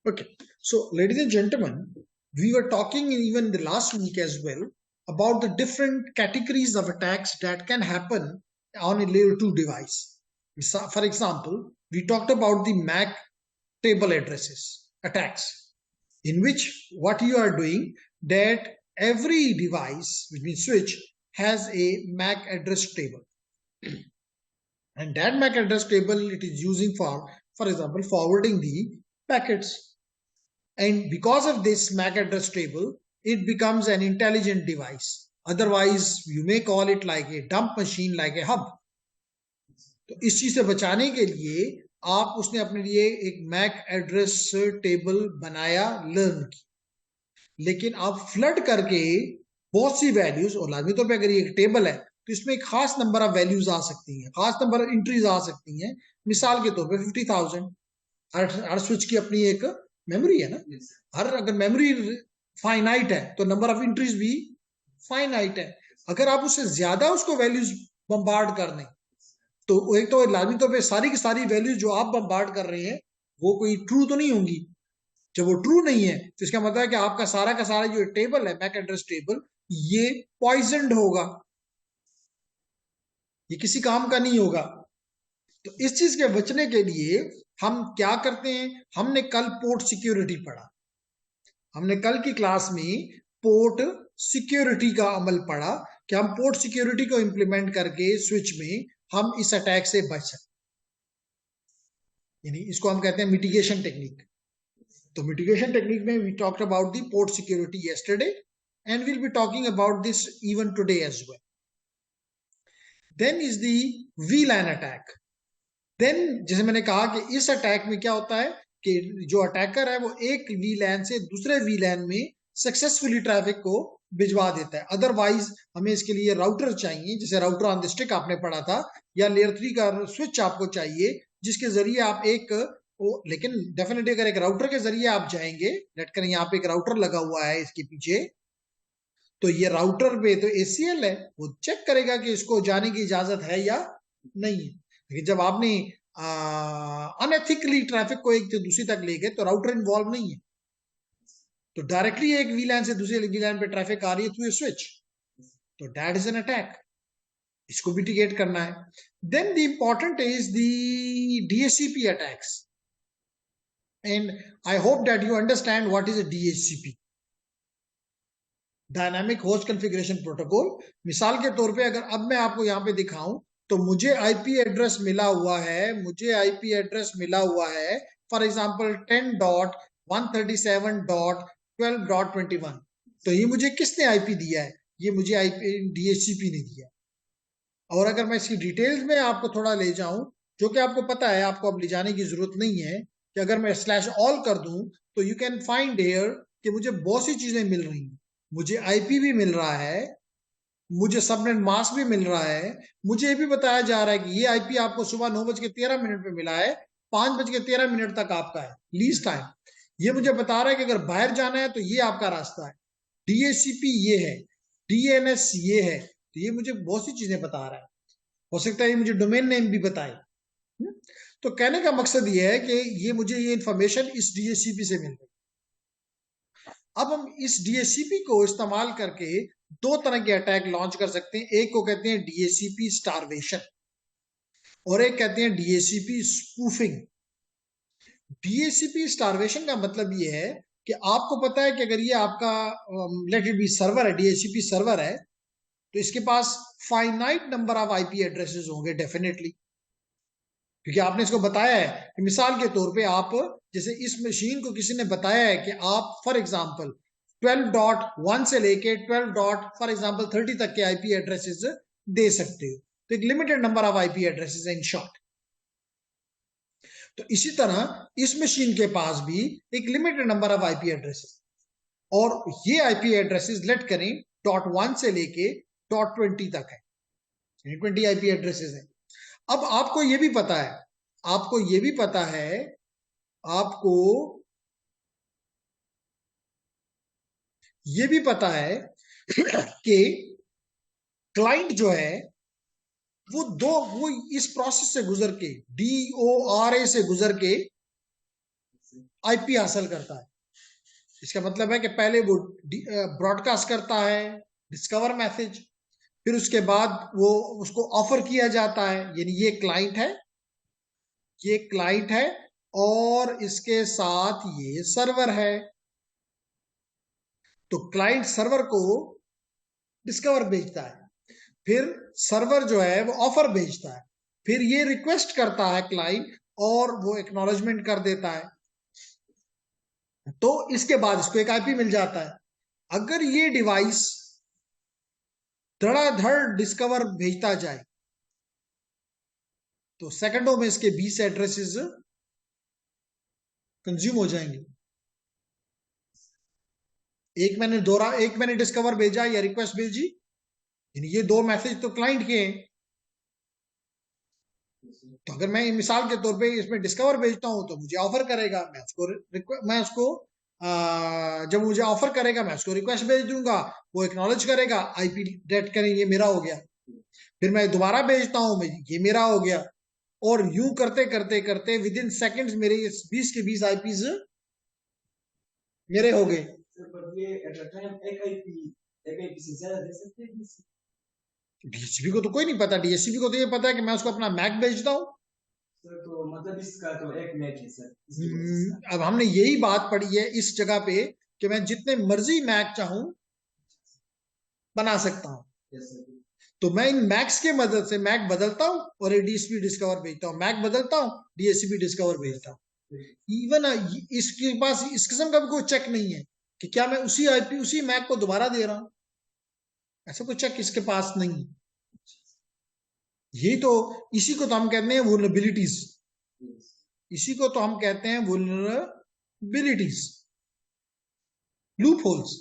Okay, so ladies and gentlemen, we were talking even the last week as well about the different categories of attacks that can happen on a layer 2 device. For example, we talked about the MAC table addresses attacks, in which what you are doing that every device, which means switch, has a MAC address table. And that MAC address table it is using for example, forwarding the packets. And because of this MAC address table, it becomes an intelligent device. Otherwise, you may call it like a dump machine, like a hub. तो इस चीज से बचाने के लिए आप उसने अपने लिए एक मैक एड्रेस टेबल बनाया लर्न की, लेकिन आप फ्लड करके बहुत सी वैल्यूज, और लाजमी तौर पे अगर ये एक टेबल है तो इसमें एक खास नंबर ऑफ वैल्यूज आ सकती हैं, खास नंबर एंट्रीज आ सकती हैं। मिसाल के तौर पे 50,000, हर स्विच की अपनी एक मेमोरी है ना। हर अगर मेमोरी फाइनाइट है तो नंबर ऑफ एंट्रीज भी फाइनाइट है। अगर आप उससे ज्यादा उसको वैल्यूज बम्बार्ड कर दें तो एक तो लाजमी तौर पे सारी की सारी वैल्यूज जो आप बम्बार्ड कर रहे हैं वो कोई ट्रू तो नहीं होंगी। जब वो ट्रू नहीं है तो इसका मतलब है कि आपका सारा का सारा जो टेबल है मैक एड्रेस टेबल, ये पॉइजनड होगा, ये किसी काम का नहीं होगा। तो इस चीज के बचने के लिए हम क्या करते हैं, हमने कल पोर्ट सिक्योरिटी पढ़ा, हमने कल की क्लास में पोर्ट सिक्योरिटी का अमल पढ़ा कि हम पोर्ट सिक्योरिटी को इंप्लीमेंट करके स्विच में हम इस अटैक से बच सकते, यानी इसको हम कहते हैं मिटिगेशन टेक्निक। तो मिटिगेशन टेक्निक में we talked about the port security yesterday and we'll be talking about this even today as well. Then is the VLAN attack. Then जैसे मैंने कहा कि इस अटैक में क्या होता है कि जो अटैकर है वो एक VLAN से दूसरे VLAN में सक्सेसफुली ट्रैफिक को भिजवा देता है। अदरवाइज हमें इसके लिए राउटर चाहिए, जैसे राउटर ऑन द स्टिक आपने पढ़ा था, या लेयर 3 का स्विच आपको चाहिए जिसके जरिए आप एक लेकिन डेफिनेटली अगर एक राउटर के जरिए आप जाएंगे, लेट कर यहाँ पे एक राउटर लगा हुआ है इसके पीछे, तो ये राउटर पे तो ACL है, वो चेक करेगा कि इसको जाने की इजाजत है या नहीं है। लेकिन जब आपने अनएथिकली ट्रैफिक को एक दूसरी तक ले गए तो राउटर इन्वॉल्व नहीं है, तो डायरेक्टली एक VLAN से दूसरे VLAN पे ट्रैफिक आ रही है थ्रू ए स्विच, तो दैट इज एन अटैक, इसको मिटिगेट करना है। Then the important is the DHCP attacks, and I hope that you understand what is a DHCP, dynamic host configuration protocol. मिसाल के तौर पे अगर अब मैं आपको यहाँ पे दिखाऊं तो मुझे IP एड्रेस मिला हुआ है, मुझे IP एड्रेस मिला हुआ है फॉर एग्जांपल 10.137.12.21, तो ये मुझे किसने IP दिया है, ये मुझे IP DHCP ने दिया। और अगर मैं इसकी डिटेल्स में आपको थोड़ा ले जाऊं, जो कि आपको पता है, आपको अब ले जाने की जरूरत नहीं है, कि अगर मैं /all कर दूं तो यू कैन फाइंड हियर कि मुझे बहुत सी चीजें मिल रही हैं। मुझे IP भी मिल रहा है, मुझे सबनेट मास्क भी मिल रहा है, मुझे ये भी बताया जा रहा है कि ये IP आपको सुबह 9:13 पे मिला है, 5:13 तक आपका है लीज टाइम। ये मुझे बता रहा है कि अगर बाहर जाना है तो ये आपका रास्ता है, DHCP ये है, DNS ये है, तो ये मुझे बहुत सी चीजें बता रहा है। हो सकता है ये मुझे डोमेन नेम भी बताए। तो कहने का मकसद ये है कि ये मुझे ये इंफॉर्मेशन इस DHCP से मिल रही। अब हम इस DHCP को इस्तेमाल करके दो तरह के अटैक लॉन्च कर सकते हैं। एक को कहते हैं DHCP स्टारवेशन और एक कहते हैं DHCP स्पूफिंग। DHCP स्टारवेशन का मतलब ये है कि आपको पता है कि अगर ये आपका लेट इट बी सर्वर है, DHCP सर्वर है, तो इसके पास finite number of IP addresses होंगे डेफिनेटली, क्योंकि आपने इसको बताया है कि मिसाल के तौर पे आप जैसे इस मशीन को किसी ने बताया है कि आप फॉर एग्जांपल 12.1 से लेके 12. फॉर एग्जांपल 30 तक के IP एड्रेसेस दे सकते हो, तो एक limited number of IP addresses in short. तो इसी तरह इस मशीन के पास भी एक limited number of IP addresses, और ये IP एड्रेसेस लेट करें .1 से लेके .20 तक है, 20 IP एड्रेसेस है। अब आपको ये भी पता है, आपको ये भी पता है, आपको ये भी पता है कि क्लाइंट जो है वो इस प्रोसेस से गुजर के, DORA से गुजर के आईपी हासिल करता है। इसका मतलब है कि पहले वो ब्रॉडकास्ट करता है डिस्कवर मैसेज, फिर उसके बाद वो उसको ऑफर किया जाता है, यानी ये क्लाइंट है, ये क्लाइंट है, और इसके साथ ये सर्वर है। तो क्लाइंट सर्वर को डिस्कवर भेजता है, फिर सर्वर जो है वो ऑफर भेजता है, फिर ये रिक्वेस्ट करता है क्लाइंट, और वो एक्नॉलेजमेंट कर देता है। तो इसके बाद इसको एक आईपी मिल जाता है। अगर ये डिवाइस धड़ाधड़ डिस्कवर भेजता जाए तो सेकंडों में इसके 20 एड्रेसेस कंज्यूम हो जाएंगे। एक मैंने डिस्कवर भेजा या रिक्वेस्ट भेजी, यानी ये 2 मैसेज तो क्लाइंट के हैं। तो अगर मैं मिसाल के तौर पे इसमें डिस्कवर भेजता हूं तो मुझे ऑफर करेगा, मैं उसको जब मुझे ऑफर करेगा मैं उसको रिक्वेस्ट भेज दूंगा, वो एक्नॉलेज करेगा, आईपी डेट करें ये मेरा हो गया, फिर मैं दोबारा भेजता हूं ये मेरा हो गया, और यूं करते करते करते विद इन सेकेंड्स मेरे 20 के 20 आईपीज मेरे हो गए। डीएसपी को तो कोई नहीं पता, डीएसपी को तो ये पता है कि मैं उसको अपना मैक भेजता हूँ। तो मतलब इसका तो एक मैक है सर। अब हमने यही बात पढ़ी है इस जगह पे कि मैं जितने मर्जी मैक चाहूं बना सकता हूं। तो मैं इन मैक्स के मदद से मैक बदलता हूं और डीएसपी डिस्कवर भेजता हूं, मैक बदलता हूं डीएसपी डिस्कवर भेजता हूं। इवन इसके पास इस किस्म का भी कोई चेक नहीं है कि क्या मैं उसी आईपी उसी मैक को दोबारा दे रहा हूं, ऐसा कोई चेक इसके पास नहीं। ये तो इसी को तो हम कहते हैं वुलनरेबिलिटीज, इसी को तो हम कहते हैं वुलनरेबिलिटीज, लूप होल्स।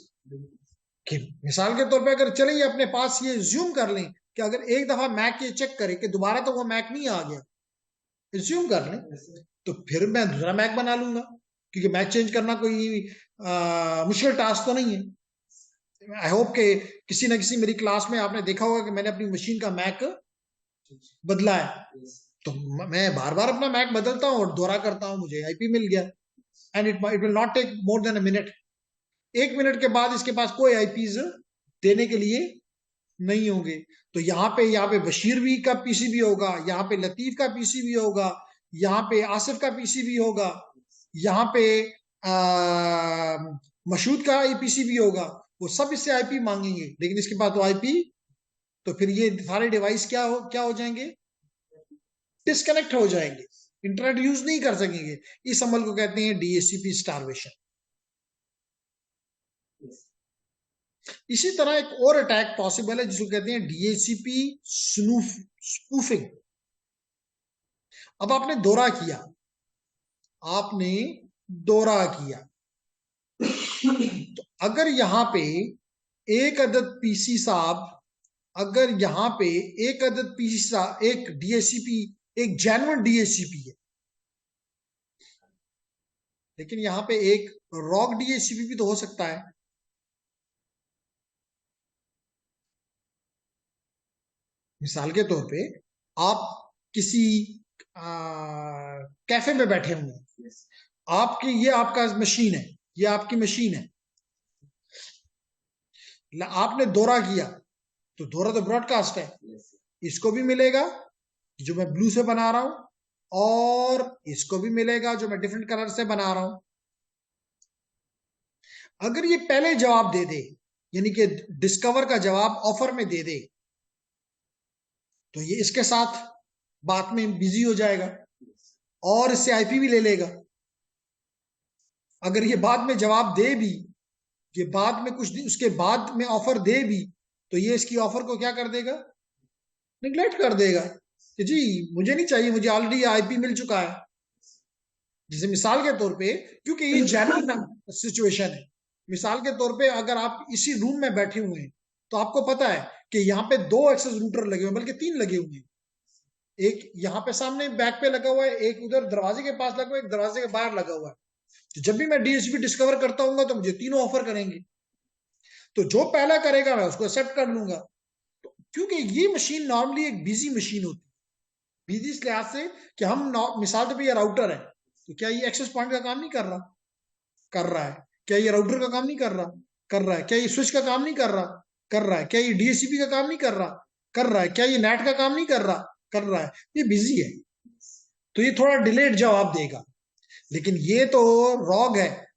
कि मिसाल के तौर पे अगर चले ये अपने पास ये ज्यूम कर लें कि अगर एक दफा मैक ये चेक करे कि दोबारा तो वो मैक नहीं आ गया, ज्यूम कर लें, तो फिर मैं दूसरा मैक बना लूंगा, क्योंकि मैक चेंज करना कोई मुश्किल टास्क तो नहीं है। आई होप के किसी ना किसी मेरी क्लास में आपने देखा होगा कि मैंने अपनी मशीन का मैक बदला है। तो मैं बार बार अपना मैक बदलता हूँ और दोहरा करता हूँ, मुझे आईपी मिल गया, and it will not take more than a minute. 1 minute के बाद इसके पास कोई आईपीज देने के लिए नहीं होंगे। तो यहाँ पे बशीर भी का पीसीबी होगा, यहाँ पे लतीफ का पीसीबी होगा, यहाँ पे आसिफ का पीसीबी होगा, यहाँ पे मशहूद का पीसीबी होगा। वो सब इससे आईपी मांगेंगे, लेकिन इसके पास तो आईपी, तो फिर ये सारे डिवाइस क्या हो जाएंगे, डिस्कनेक्ट हो जाएंगे, इंटरनेट यूज नहीं कर सकेंगे। इस अमल को कहते हैं डीएचसीपी स्टारवेशन। इसी तरह एक और अटैक पॉसिबल है जिसको कहते हैं डीएचसीपी स्पूफिंग। अब आपने दौरा किया, आपने दौरा किया, तो अगर यहां पे एक अदद पीसी साहब, अगर यहां पे एक अदद पीसी साहब, एक डीएचसीपी, एक जेन्युइन डीएचसीपी है, लेकिन यहां पे एक रॉक डीएचसीपी भी तो हो सकता है। मिसाल के तौर पे आप किसी कैफे में बैठे हुए हैं, आपकी ये आपका मशीन है, ये आपकी मशीन है, आपने दौरा किया, तो दौरा तो ब्रॉडकास्ट है, इसको भी मिलेगा जो मैं ब्लू से बना रहा हूं, और इसको भी मिलेगा जो मैं डिफरेंट कलर से बना रहा हूं। अगर ये पहले जवाब दे दे, यानी कि डिस्कवर का जवाब ऑफर में दे दे, तो ये इसके साथ बात में बिजी हो जाएगा और इससे आईपी भी ले लेगा। अगर ये बाद में जवाब दे भी, ये बाद में कुछ दिन उसके बाद में ऑफर दे भी, तो ये इसकी ऑफर को क्या कर देगा, निगलेक्ट कर देगा कि जी मुझे नहीं चाहिए, मुझे ऑलरेडी आईपी मिल चुका है। जैसे मिसाल के तौर पे, क्योंकि ये जनरल सिचुएशन है, मिसाल के तौर पे अगर आप इसी रूम में बैठे हुए हैं तो आपको पता है कि यहाँ पे 2 एक्सेस रूटर लगे हुए, बल्कि 3 लगे हुए हैं। एक यहाँ पे सामने बैक पे लगा हुआ है, एक उधर दरवाजे के पास लगा हुआ है, एक दरवाजे के बाहर लगा हुआ है। तो जब भी मैं डीएचसीपी डिस्कवर करता हूँ तो मुझे तीनों ऑफर करेंगे, तो जो पहला करेगा मैं उसको एक्सेप्ट कर लूंगा। तो क्योंकि ये मशीन नॉर्मली एक बिजी मशीन होती है, बिजी इस लिहाज से कि हम मिसाल तो ये राउटर है, तो क्या ये एक्सेस पॉइंट का काम नहीं कर रहा? कर रहा है। क्या ये राउटर का काम नहीं कर रहा? कर रहा है। क्या ये स्विच का काम नहीं कर रहा? कर रहा है। क्या ये डीएचसीपी का काम नहीं कर रहा? कर रहा है। क्या ये नेट का काम नहीं कर रहा? कर रहा है। ये बिजी है, तो ये थोड़ा डिलेड जवाब देगा, लेकिन ये तो रॉग है,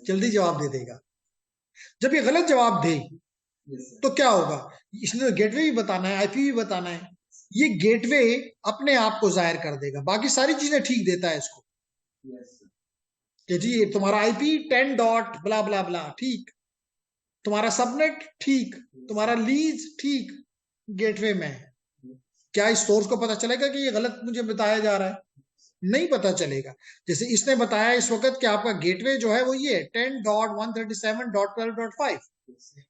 जल्दी जवाब दे देगा। जब ये गलत जवाब दे तो क्या होगा? इसने तो गेटवे भी बताना है, आईपी भी बताना है। ये गेटवे अपने आप को जाहिर कर देगा, बाकी सारी चीजें ठीक देता है इसको कि जी तुम्हारा आईपी 10 डॉट ब्ला ब्ला ब्ला ठीक, तुम्हारा सबनेट ठीक, तुम्हारा लीज ठीक, गेटवे में है। क्या इस सोर्स को पता चलेगा कि ये गलत मुझे बताया जा रहा है? नहीं पता चलेगा। जैसे इसने बताया इस वक्त कि आपका गेटवे जो है वो ये 10.137.12.5,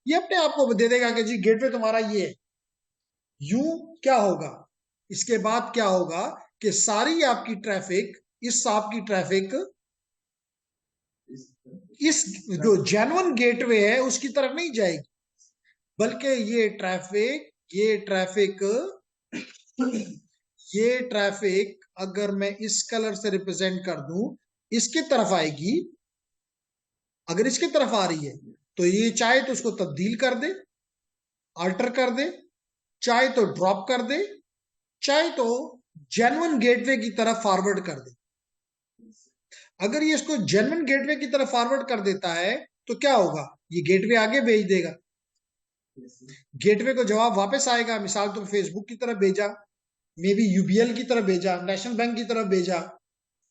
ये अपने आप को दे देगा कि जी गेटवे तुम्हारा ये है। यूं क्या होगा? इसके बाद क्या होगा कि सारी आपकी ट्रैफिक, इस आपकी ट्रैफिक इस जो जेन्युइन गेटवे है उसकी तरफ नहीं जाएगी, बल्कि ये ट्रैफिक अगर मैं इस कलर से रिप्रेजेंट कर दूं, इसकी तरफ आएगी। अगर इसकी तरफ आ रही है तो ये चाहे तो उसको तब्दील कर दे, अल्टर कर दे, चाहे तो ड्रॉप कर दे, चाहे तो जेन्युइन गेटवे की तरफ फॉरवर्ड कर दे। अगर ये इसको जेन्युइन गेटवे की तरफ फॉरवर्ड कर देता है तो क्या होगा? ये गेटवे आगे भेज देगा, गेटवे को जवाब वापस आएगा। मिसाल तो फेसबुक की तरफ भेजा, मे बी यूबीएल की तरफ भेजा, नेशनल बैंक की तरफ भेजा,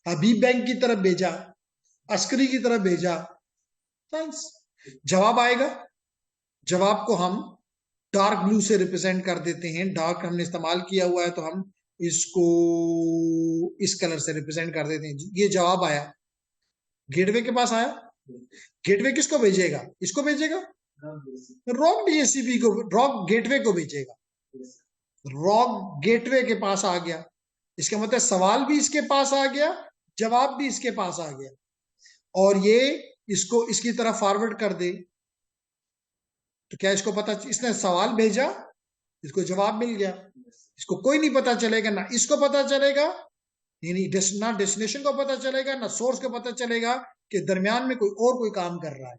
हबीब बैंक की तरफ भेजा, अस्करी की तरफ भेजा, जवाब आएगा। जवाब को हम डार्क ब्लू से रिप्रेजेंट कर देते हैं। डार्क हमने इस्तेमाल किया हुआ है तो हम इसको इस कलर से रिप्रेजेंट कर देते हैं। ये जवाब आया, गेटवे के पास आया। गेटवे किसको भेजेगा? इसको भेजेगा, रॉग डीएचसीपी को, रॉग गेटवे को भेजेगा। रॉग गेटवे के पास आ गया, इसका मतलब सवाल भी इसके पास आ गया, जवाब भी इसके पास आ गया, और ये इसको इसकी तरफ फॉरवर्ड कर दे तो क्या इसको पता? इसने सवाल भेजा, इसको जवाब मिल गया। इसको कोई नहीं पता चलेगा, ना इसको पता चलेगा, यानी ना डेस्टिनेशन को पता चलेगा, ना सोर्स को पता चलेगा कि दरमियान में कोई काम कर रहा है।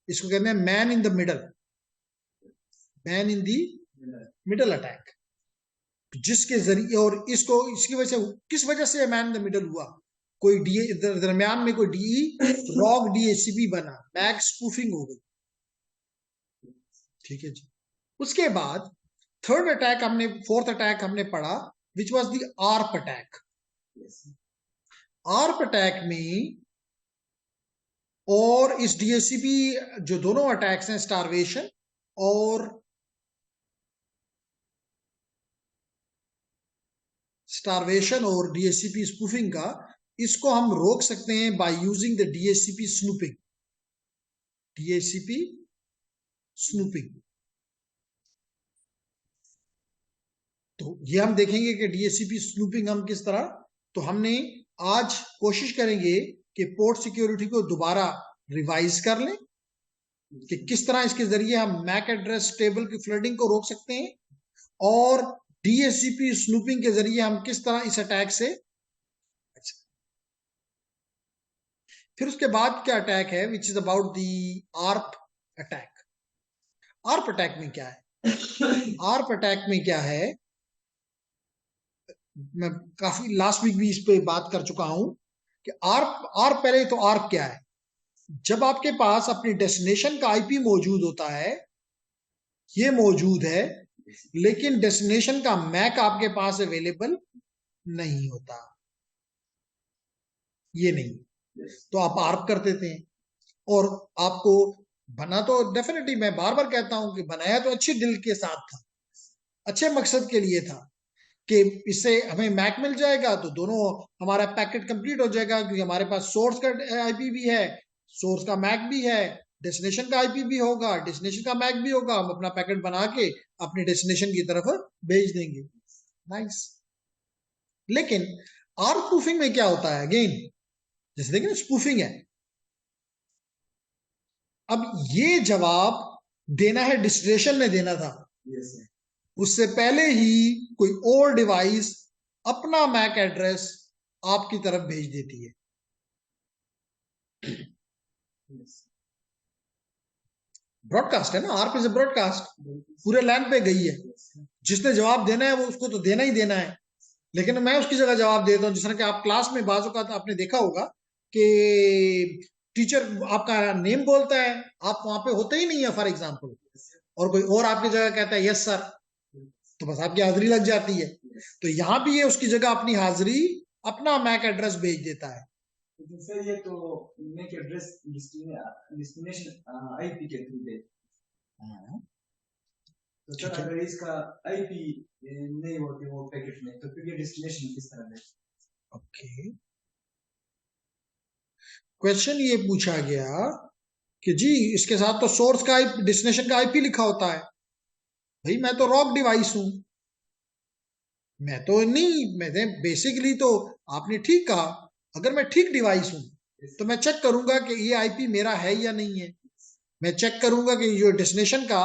इसको कहते हैं man in the middle, man in the middle attack, जिसके जरिए, और इसको इसकी वजह से, किस वजह से मैन इन द मिडल हुआ? कोई दरमियान में कोई डीई रॉग डीएचसीपी बना, बैक स्पूफिंग हो गई। ठीक है जी। उसके बाद फोर्थ अटैक हमने पढ़ा, which was the ARP attack. ARP attack में, और इस डीएचसीपी जो दोनों अटैक्स हैं, स्टारवेशन और डीएचसीपी स्पूफिंग का, इसको हम रोक सकते हैं by using the DHCP snooping. DHCP snooping, तो ये हम देखेंगे कि डीएचसीपी स्नूपिंग हम किस तरह, तो हमने आज कोशिश करेंगे कि पोर्ट सिक्योरिटी को दोबारा रिवाइज कर लें कि किस तरह इसके जरिए हम मैक एड्रेस टेबल की फ्लडिंग को रोक सकते हैं, और डीएचसीपी स्नूपिंग के जरिए हम किस तरह इस अटैक से। फिर उसके बाद क्या अटैक है, which is about the ARP attack. ARP attack में क्या है? आर्प अटैक में क्या है, मैं काफी लास्ट वीक भी इस पे बात कर चुका हूं कि आर्प पहले तो आर्प क्या है? जब आपके पास अपनी डेस्टिनेशन का आईपी मौजूद होता है, ये मौजूद है, लेकिन डेस्टिनेशन का मैक आपके पास अवेलेबल नहीं होता, ये नहीं, तो आप आर्प कर देते हैं। और आपको बना तो डेफिनेटली, मैं बार बार कहता हूं कि बनाया तो अच्छे दिल के साथ था, अच्छे मकसद के लिए था कि इससे हमें मैक मिल जाएगा तो दोनों हमारा पैकेट कंप्लीट हो जाएगा, क्योंकि हमारे पास सोर्स का आईपी भी है, सोर्स का मैक भी है, डेस्टिनेशन का आईपी भी होगा, डेस्टिनेशन का मैक भी होगा, हम अपना पैकेट बना के अपने डेस्टिनेशन की तरफ भेज देंगे। नाइस। लेकिन आर्प स्पूफिंग में क्या होता है? अगेन जैसे देखिए स्पूफिंग है, अब ये जवाब देना है, डेस्टिनेशन में देना था, उससे पहले ही कोई और डिवाइस अपना मैक एड्रेस आपकी तरफ भेज देती है। ब्रॉडकास्ट है ना, आर्प इज ए ब्रॉडकास्ट, पूरे लैंड पे गई है। जिसने जवाब देना है वो उसको तो देना ही देना है, लेकिन मैं उसकी जगह जवाब देता हूँ। जिस तरह कि आप क्लास में बाजू का आपने देखा होगा कि टीचर आपका नेम बोलता है, आप वहां पे होते ही नहीं है फॉर एग्जाम्पल, और कोई और आपकी जगह कहता है यस सर, तो बस आपकी हाजिरी लग जाती है। तो यहाँ भी ये उसकी जगह अपनी हाजिरी, अपना मैक एड्रेस भेज देता है। सर ये तो मैक एड्रेस डेस्टिनेशन आईपी के थ्रू दे, तो सर अगर इसका आईपी नहीं होती वो पैकेट में, तो फिर ये डेस्टिनेशन किस तरह दे? ओके, क्वेश्चन ये पूछा गया कि जी इसके साथ तो सोर्स का डेस्टिनेशन का आईपी लिखा होता है। भाई मैं तो रॉक डिवाइस हूं, मैं तो नहीं, मैंने बेसिकली तो, आपने ठीक कहा, अगर मैं ठीक डिवाइस हूं तो मैं चेक करूंगा कि ये आईपी मेरा है या नहीं है। मैं चेक करूंगा कि जो डेस्टिनेशन का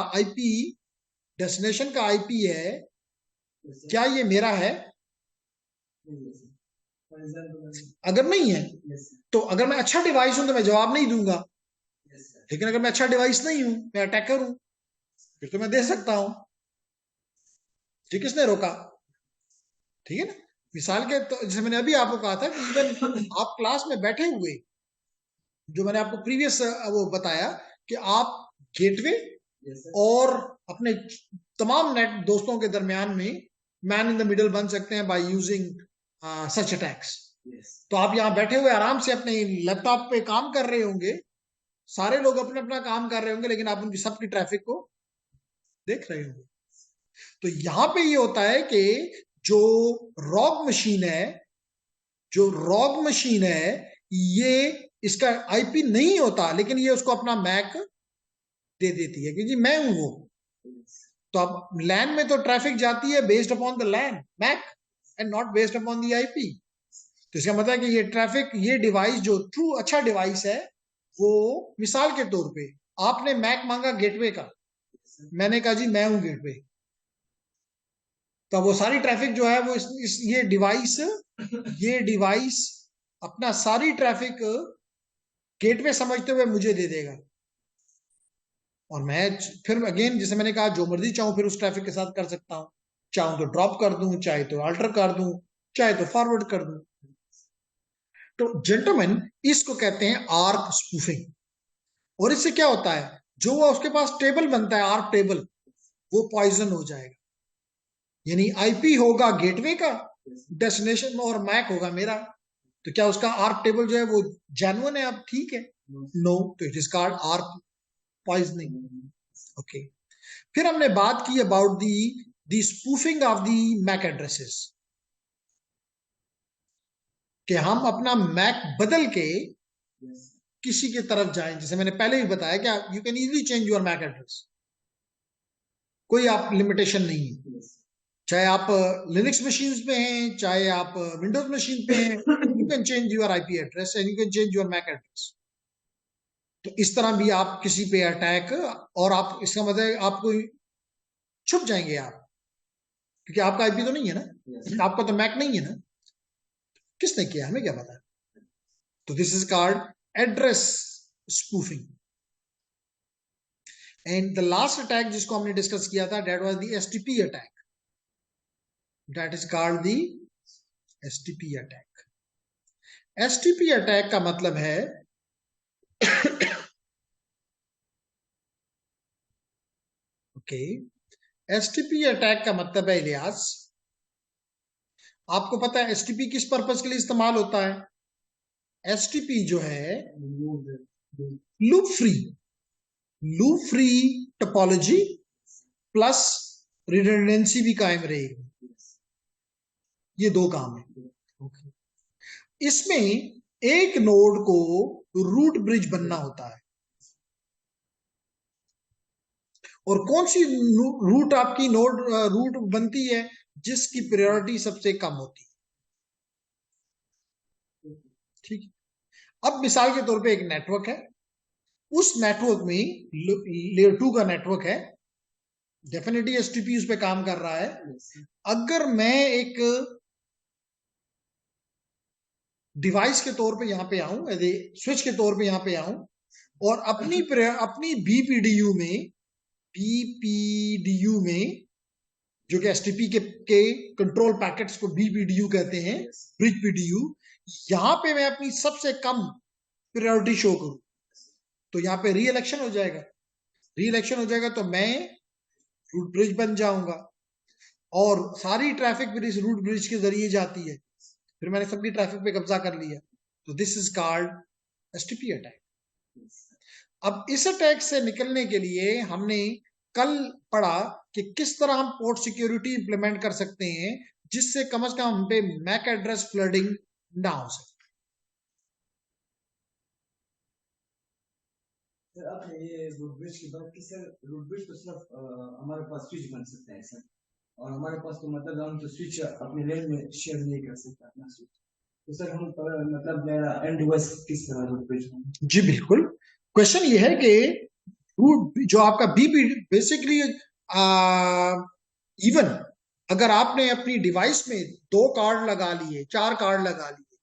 आईपी है, क्या ये मेरा है। अगर नहीं है तो अगर मैं अच्छा डिवाइस हूं तो मैं जवाब नहीं दूंगा, लेकिन अगर मैं अच्छा डिवाइस नहीं हूं, मैं अटैकर हूं, फिर तो मैं दे सकता हूं। ठीक, किसने रोका? ठीक है ना। मिसाल के तो जैसे मैंने अभी आपको कहा था कि इवन आप क्लास में बैठे हुए, जो मैंने आपको प्रीवियस वो बताया कि आप गेटवे और अपने तमाम नेट दोस्तों के दरमियान में मैन इन द मिडल बन सकते हैं बाय यूजिंग सच अटैक्स। तो आप यहाँ बैठे हुए आराम से अपने लैपटॉप पे काम कर रहे होंगे, सारे लोग अपना अपना काम कर रहे होंगे, लेकिन आप उनकी सबकी ट्रैफिक को देख रहे होंगे। तो यहाँ पे ये होता है कि जो रॉग मशीन है, ये इसका आईपी नहीं होता, लेकिन ये उसको अपना मैक दे देती है कि जी मैं हूं वो। तो अब लैन में तो ट्रैफिक जाती है based upon the LAN MAC and not based upon the IP. तो इसका मतलब है कि ये ट्रैफिक, ये डिवाइस जो ट्रू अच्छा डिवाइस है, वो मिसाल के तौर पे आपने मैक मांगा गेटवे का, मैंने कहा जी मैं हूं गेटवे, तो वो सारी ट्रैफिक जो है वो ये डिवाइस अपना सारी ट्रैफिक गेटवे समझते हुए मुझे दे देगा। और मैं फिर अगेन जैसे मैंने कहा, जो मर्जी चाहूं फिर उस ट्रैफिक के साथ कर सकता हूं, चाहूं तो ड्रॉप कर दूं, चाहे तो अल्टर कर दूं, चाहे तो फॉरवर्ड कर दूं। तो जेंटलमैन, इसको कहते हैं आर्क स्पूफिंग। और इससे क्या होता है, जो उसके पास टेबल बनता है आर्क टेबल, वो पॉइजन हो जाएगा। यानी आईपी होगा गेटवे का, डेस्टिनेशन और मैक होगा मेरा, तो क्या उसका आर्क टेबल जो है वो जेन्युइन है? अब ठीक है, नो, तो it is called ARP poisoning. Okay, फिर हमने बात की about the spoofing of the MAC addresses, कि हम अपना मैक बदल के किसी की तरफ जाएं। जैसे मैंने पहले भी बताया कि you can easily change your MAC address, कोई आप लिमिटेशन नहीं है। चाहे आप लिनक्स मशीन पे हैं, चाहे आप विंडोज मशीन पे हैं, you can change your IP address and you can change your MAC address. तो इस तरह भी आप किसी पे अटैक, और आप, इसका मतलब आपको छुप जाएंगे आप, क्योंकि आपका आईपी तो नहीं है ना, आपका तो मैक नहीं है ना, किसने किया हमें क्या पता। तो this is called address spoofing. And the last attack जिसको हमने डिस्कस किया था, that was the STP attack, that is called the STP attack. STP attack का मतलब है ओके, एसटीपी अटैक का मतलब है इलियास, आपको पता है एसटीपी किस पर्पस के लिए इस्तेमाल होता है? एसटीपी जो है loop free topology plus redundancy भी कायम रहेगी, ये दो काम है। इसमें एक नोड को रूट ब्रिज बनना होता है, और कौन सी रूट आपकी रूट बनती है? जिसकी प्रायोरिटी सबसे कम होती है। ठीक है, अब मिसाल के तौर पे एक नेटवर्क है, उस नेटवर्क में लेयर 2 का नेटवर्क है, डेफिनेटली एसटीपी उस पे काम कर रहा है। अगर मैं एक डिवाइस के तौर पे यहाँ पे आऊं, स्विच के तौर पे यहाँ पे आऊं, और अपनी बीपीडीयू में जो कि एसटीपी के कंट्रोल पैकेट्स को बीपीडीयू कहते हैं, ब्रिज पीडीयू, यहाँ पे मैं अपनी सबसे कम प्रायोरिटी शो करूं, तो यहाँ पे री इलेक्शन हो जाएगा, तो मैं रूट ब्रिज बन जाऊंगा, और सारी ट्रैफिक भी इस रूट ब्रिज के जरिए जाती है, फिर मैंने सबकी ट्रैफिक पे कब्जा कर लिया, तो this is called STP attack. अब इस अटैक से निकलने के लिए हमने कल पढ़ा कि किस तरह हम पोर्ट सिक्योरिटी इंप्लीमेंट कर सकते हैं जिससे कम से कम हम पे मैक एड्रेस फ्लडिंग ना हो सके। सर आपने ये रूट ब्रिज की बात की सर, रूट ब्रिज तो सिर्फ हमारे पास स्विच बन सकता है सर, और हमारे पास तो मतलब हम तो स्विच अपने लेन में शेयर नहीं कर सकते अपना स्विच, तो सर हम मतलब मेरा एंड डिवाइस किस तरह रूट ब्रिज होगा? जी बिल्कुल, क्वेश्चन ये है कि रूट जो आपका बीपी बेसिकली इवन अगर आपने अपनी डिवाइस में 2 कार्ड लगा लिए, 4 कार्ड लगा लिए,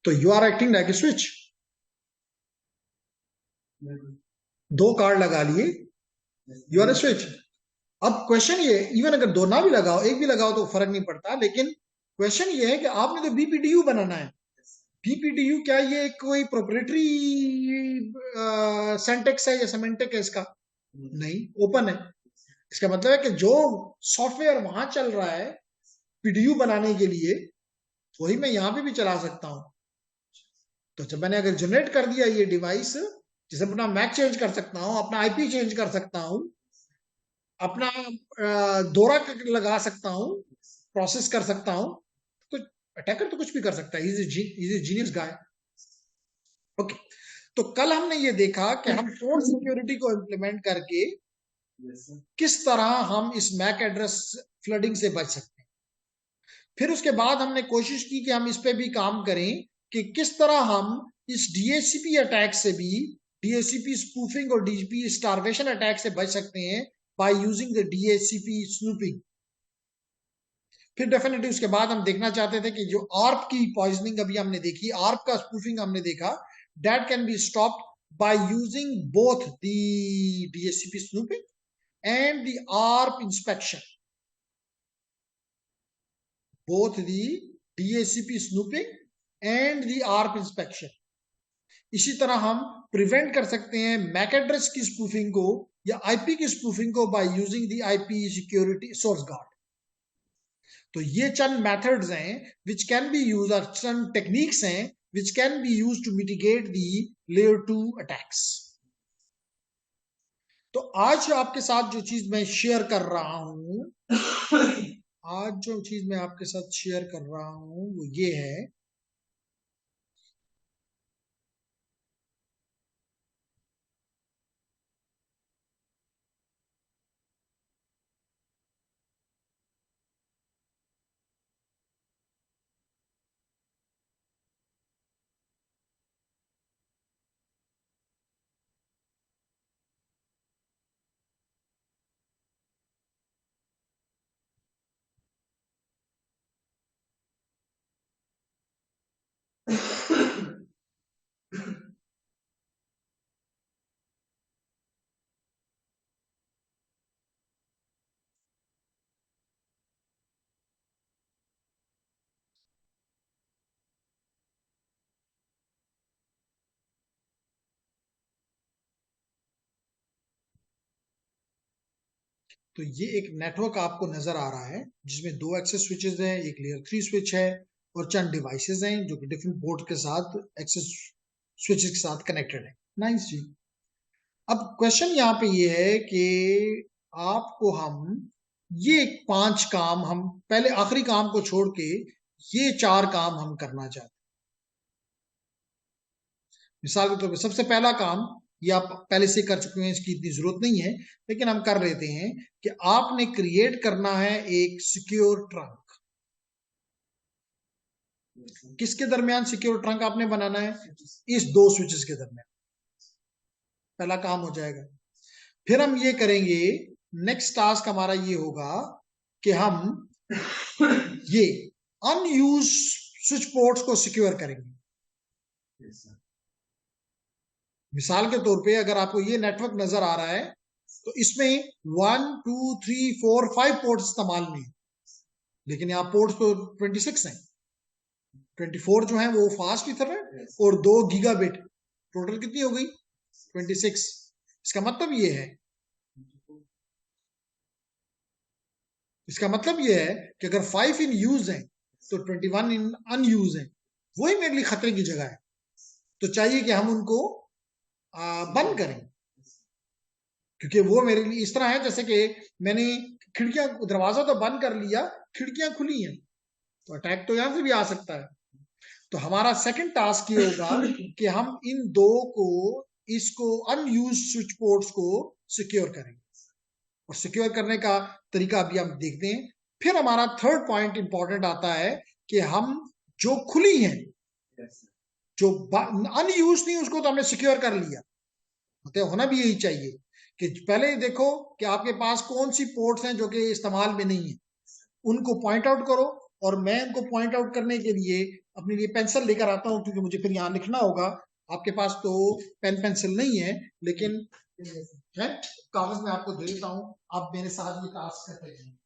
तो you are acting like a switch. 2 card लगा लिए, यू आर ए स्विच। अब क्वेश्चन ये, इवन अगर 2 ना भी लगाओ, 1 भी लगाओ तो फर्क नहीं पड़ता, लेकिन क्वेश्चन ये है कि आपने तो बीपीडीयू बनाना है। बीपीडीयू क्या ये कोई प्रोप्राइटरी सेंटेक्स है या सेमेंटिक है इसका? नहीं, ओपन है। इसका मतलब है कि जो सॉफ्टवेयर वहां चल रहा है पीडीयू बनाने के लिए, वही मैं यहां पे भी चला सकता हूं। तो जब मैंने अगर जनरेट कर दिया ये डिवाइस, जैसे अपना मैक चेंज कर सकता हूं, अपना आईपी चेंज कर सकता हूं, अपना दौरा लगा सकता हूं, प्रोसेस कर सकता हूं, तो अटैकर तो कुछ भी कर सकता है, इज जीनियस गाय। ओके, तो कल हमने ये देखा कि हम पोर्ट सिक्योरिटी को इंप्लीमेंट करके किस तरह हम इस मैक एड्रेस फ्लडिंग से बच सकते हैं। फिर उसके बाद हमने कोशिश की कि हम इस पे भी काम करें कि किस तरह हम इस डीएचसीपी अटैक से भी, डीएचसीपी स्पूफिंग और डीजीपी स्टारवेशन अटैक से बच सकते हैं by using the DHCP snooping. फिर डेफिनेटली उसके बाद हम देखना चाहते थे कि जो आर्प की पॉइजनिंग अभी हमने देखी, आर्प का स्पूफिंग हमने देखा, that can be stopped by using both the DHCP snooping and the ARP inspection, both the DHCP snooping and the ARP inspection। इसी तरह हम प्रिवेंट कर सकते हैं मैक एड्रेस की स्पूफिंग को या आईपी की स्पूफिंग को by using the IP security source guard. तो ये चंद मेथड्स हैं विच कैन बी यूज, और चंद टेक्निक्स हैं which can be use to mitigate the layer 2 attacks. तो आज आपके साथ जो चीज मैं शेयर कर रहा हूं, आज जो चीज मैं आपके साथ शेयर कर रहा हूं वो ये है तो ये एक नेटवर्क आपको नजर आ रहा है जिसमें 2 एक्सेस स्विचेस हैं, एक लेयर 3 स्विच है और चंद डिवाइसेस हैं जो कि डिफरेंट पोर्ट के साथ एक्सेस स्विचेस के साथ कनेक्टेड है। नाइस जी। अब क्वेश्चन यहाँ पे ये है कि आपको हम ये 5 काम, हम पहले आखिरी काम को छोड़ के ये 4 काम हम करना चाहते हैं। मिसाल के तौर पर सबसे पहला काम, ये आप पहले से कर चुके हैं, इसकी इतनी जरूरत नहीं है, लेकिन हम कर लेते हैं कि आपने क्रिएट करना है एक सिक्योर ट्रंक। किसके दरमियान सिक्योर ट्रंक आपने बनाना है? इस 2 स्विचेस के दरमियान। पहला काम हो जाएगा। फिर हम ये करेंगे, नेक्स्ट टास्क हमारा ये होगा कि हम ये अनयूज स्विच पोर्ट्स को सिक्योर करेंगे। Yes, sir. मिसाल के तौर पे अगर आपको ये नेटवर्क नजर आ रहा है तो इसमें 1 2 3 4 5 पोर्ट्स इस्तेमाल में है, लेकिन यहाँ पोर्ट्स तो 26 हैं। 24 जो है वो फास्ट ईथरनेट Yes. और 2 गीगाबिट, टोटल कितनी हो गई 26। इसका मतलब ये है कि अगर 5 इन यूज है तो 21 इन अनयूज है, वही मेरे लिए खतरे की जगह है। तो चाहिए कि हम उनको बंद करें, क्योंकि वो मेरे लिए इस तरह है जैसे कि मैंने खिड़कियां, दरवाजा तो बंद कर लिया, खिड़कियां खुली हैं, तो अटैक तो यहां से भी आ सकता है। तो हमारा सेकंड टास्क ये होगा कि हम इन दो को, इसको अनयूज स्विच पोर्ट्स को सिक्योर करेंगे, और सिक्योर करने का तरीका अभी हम देखते हैं। फिर हमारा थर्ड पॉइंट इंपॉर्टेंट आता है कि हम जो खुली हैं, Yes, sir. जो अनयूज नहीं, उसको तो हमने सिक्योर कर लिया। मतलब होना भी यही चाहिए कि पहले देखो कि आपके पास कौन सी पोर्ट्स हैं जो कि इस्तेमाल में नहीं है, उनको पॉइंट आउट करो। और मैं उनको पॉइंट आउट करने के लिए अपने लिए पेंसिल लेकर आता हूँ, क्योंकि मुझे फिर यहाँ लिखना होगा। आपके पास तो पेन पेंसिल नहीं है, लेकिन है, कागज में आपको दे देता हूँ, आप मेरे साथ ये टास्क करते हैं।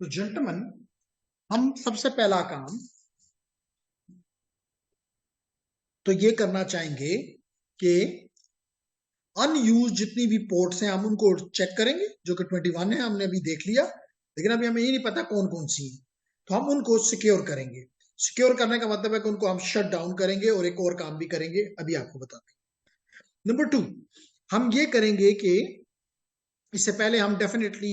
तो जेंटलमैन, हम सबसे पहला काम तो ये करना चाहेंगे कि अनयूज जितनी भी पोर्ट्स हैं हम उनको चेक करेंगे, जो कि 21 है, हमने अभी देख लिया, लेकिन अभी हमें ये नहीं पता कौन कौन सी है, तो हम उनको सिक्योर करेंगे। सिक्योर करने का मतलब है कि उनको हम शट डाउन करेंगे, और एक और काम भी करेंगे, अभी आपको बताते हैं। नंबर 2, हम ये करेंगे कि इससे पहले हम डेफिनेटली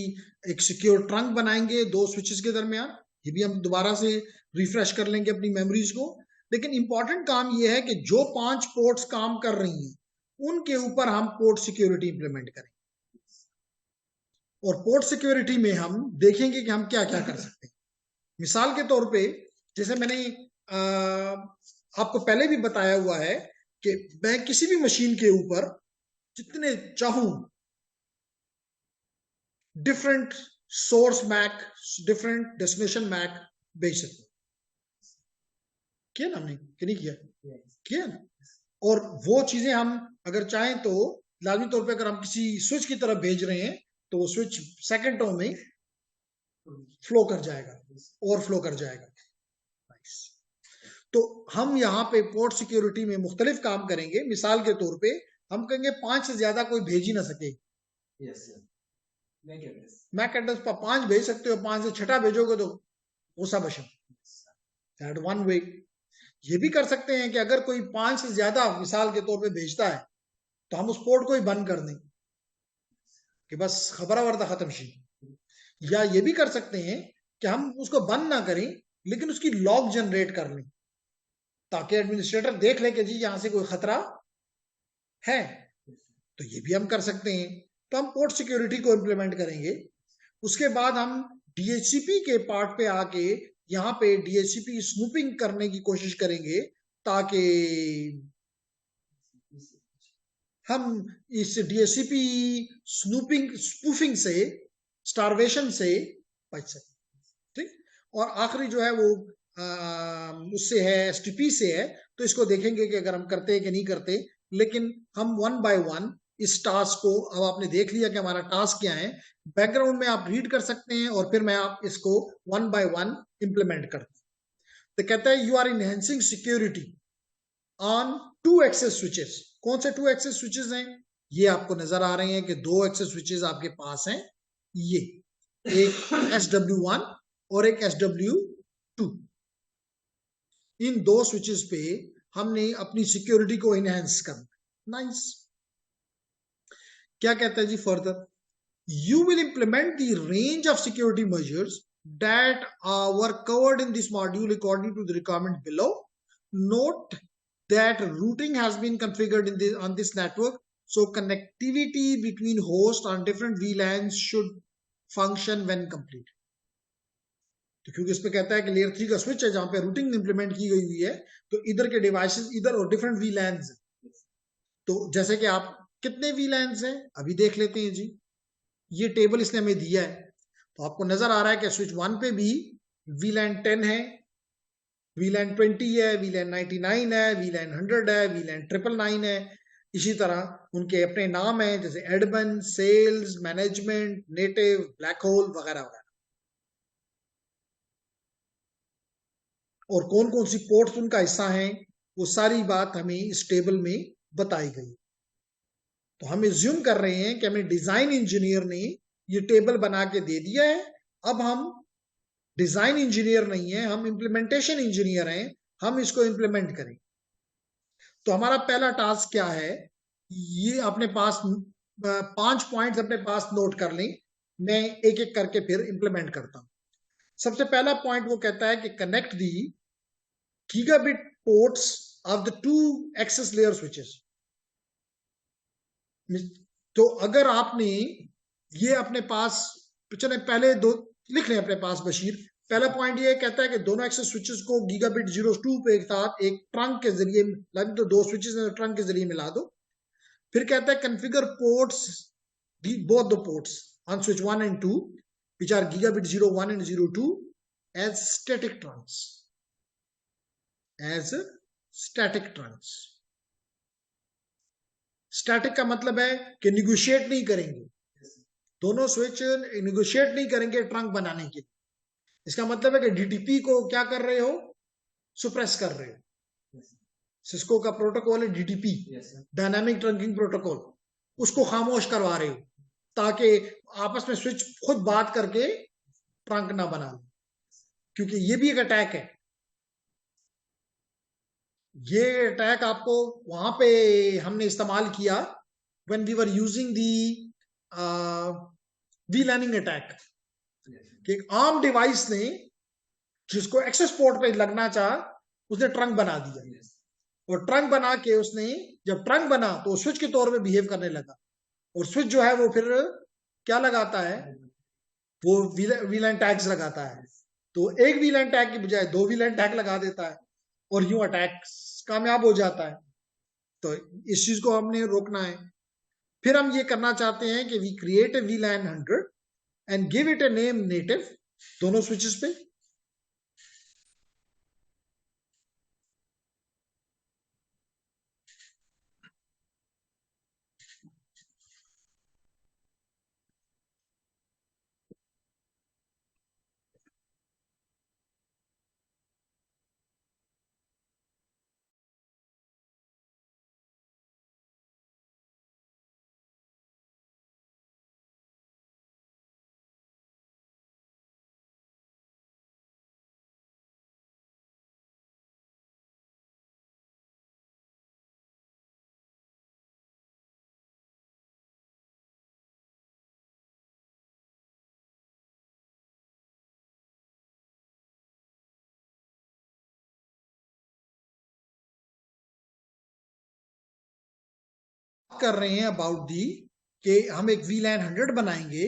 एक सिक्योर ट्रंक बनाएंगे 2 स्विचेस के दरमियान। ये भी हम दोबारा से रिफ्रेश कर लेंगे अपनी मेमोरीज को। लेकिन इंपॉर्टेंट काम ये है कि जो 5 पोर्ट्स काम कर रही हैं उनके ऊपर हम पोर्ट सिक्योरिटी इंप्लीमेंट करें, और पोर्ट सिक्योरिटी में हम देखेंगे कि हम क्या क्या कर सकते हैं। मिसाल के तौर पे, जैसे मैंने आपको पहले भी बताया हुआ है कि मैं किसी भी मशीन के ऊपर जितने चाहूं different source MAC, different destination MAC भेज सकते हैं। किया ना हमने कि नहीं किया? किया ना। और वो चीजें हम अगर चाहें तो लाजमी तौर पे अगर हम किसी स्विच की तरफ भेज रहे हैं तो वो स्विच सेकंडों में फ्लो कर जाएगा, ओवरफ्लो कर जाएगा। तो हम यहाँ पे पोर्ट सिक्योरिटी में मुख्तलिफ काम करेंगे। मिसाल के तौर पे हम कहेंगे 5 से ज्यादा कोई भेज ही ना सके। Yes, sir. Make address. MAC address पर 5 भेज सकते हो, 5 से छठा भेजोगे तो वो सब अशम। That one way. ये भी कर सकते हैं कि अगर कोई 5 से ज्यादा मिसाल के तौर पे भेजता है तो हम उस पोर्ट को ही बंद कर दें कि बस खबर वर्दा खत्म शी। या ये भी कर सकते हैं कि हम उसको बंद ना करें, लेकिन उसकी लॉग जनरेट कर लें, ताकि एडमिनिस्ट्रेटर देख ले कि जी यहां से कोई खतरा है। तो ये भी हम कर सकते हैं। तो हम पोर्ट सिक्योरिटी को इंप्लीमेंट करेंगे। उसके बाद हम डीएचसीपी के पार्ट पे आके यहाँ पे डीएचसीपी स्नूपिंग करने की कोशिश करेंगे, ताकि हम इस डीएचसीपी स्पूफिंग से, स्टारवेशन से बच सकें। ठीक। और आखिरी जो है वो उससे है, एसटीपी से है। तो इसको देखेंगे कि अगर हम करते हैं कि नहीं करते, लेकिन हम 1 बाय 1 इस टास्क को, अब आपने देख लिया कि हमारा टास्क क्या है। बैकग्राउंड में आप रीड कर सकते हैं और फिर मैं आप इसको 1 बाय 1 इंप्लीमेंट करता हूं। तो कहता है you are enhancing security on 2 access switches. कौन से 2 एक्सेस स्विचेस हैं? ये आपको नजर आ रहे हैं कि 2 एक्सेस स्विचेस आपके पास हैं, ये एक SW1 और एक SW2। इन 2 स्विचेस पे हमने अपनी सिक्योरिटी को इनहेंस करना। नाइस। क्या कहता है जी further? You will implement the range of security measures that were covered in this module according to the requirement below. Note that routing has been configured on this network, so connectivity between hosts on different VLANs should function when complete. तो क्योंकि इस पे कहता है कि layer 3 का switch है जहां पे रूटिंग इंप्लीमेंट की गई हुई है, तो इधर के डिवाइसेस इधर और डिफरेंट VLANs हैं। तो जैसे कि आप कितने VLANs हैं अभी देख लेते हैं जी। ये टेबल इसने हमें दिया है, तो आपको नजर आ रहा है कि स्विच 1 पे भी VLAN 10 है, VLAN 20 है, VLAN 99 है, VLAN 100 है, VLAN 999 है। इसी तरह उनके अपने नाम हैं, जैसे admin, sales, management, native, black hole वगैरह वगैरह। और कौन कौन सी पोर्ट्स उनका हिस्सा हैं, वो सारी बात हमें इस टेबल में बताई गई। तो हम एज्यूम कर रहे हैं कि हमें डिजाइन इंजीनियर ने ये टेबल बना के दे दिया है। अब हम डिजाइन इंजीनियर नहीं है, हम इंप्लीमेंटेशन इंजीनियर हैं, हम इसको इंप्लीमेंट करें। तो हमारा पहला टास्क क्या है? ये अपने पास 5 पॉइंट्स अपने पास नोट कर लें, मैं एक एक करके फिर इंप्लीमेंट करता हूं। सबसे पहला पॉइंट वो कहता है कि connect the gigabit ports of the 2 access layer switches. तो अगर आपने ये अपने पास, चले पहले दो लिख लें अपने पास बशीर। पहला पॉइंट ये कहता है कि दोनों एक्सेस स्विचेस को गीगाबिट 02 पे एक साथ एक ट्रंक के जरिए, तो 2 स्विचेस ट्रंक के जरिए मिला दो। फिर कहता है configure ports, both the ports on switch 1 and 2 which are gigabit 01 and 02 as static trunks, as static trunks। Static का मतलब है कि निगोशिएट नहीं करेंगे, दोनों स्विच निगोशिएट नहीं करेंगे ट्रंक बनाने के लिए। इसका मतलब है कि डीटीपी को क्या कर रहे हो? सुप्रेस कर रहे हो। सिस्को का प्रोटोकॉल है डीटीपी, डायनामिक ट्रंकिंग प्रोटोकॉल, उसको खामोश करवा रहे हो ताकि आपस में स्विच खुद बात करके ट्रंक ना बना ले, क्योंकि ये भी एक अटैक है। ये अटैक आपको वहां पे हमने इस्तेमाल किया when we were using the VLANing attack, कि एक आम डिवाइस ने जिसको एक्सेस पोर्ट पे लगना चाहा उसने ट्रंक बना दिया, और ट्रंक बना के उसने जब ट्रंक बना तो स्विच के तौर पे बिहेव करने लगा, और स्विच जो है वो फिर क्या लगाता है? वो VLAN टैग्स लगाता है। तो एक VLAN टैग की बजाय 2 VLAN टैग लगा देता है और यूं अटैक कामयाब हो जाता है। तो इस चीज को हमने रोकना है। फिर हम ये करना चाहते हैं कि we create a VLAN 100 and give it a name native दोनों स्विचेस पे। कर रहे हैं अबाउट दी कि हम एक VLAN 100 बनाएंगे,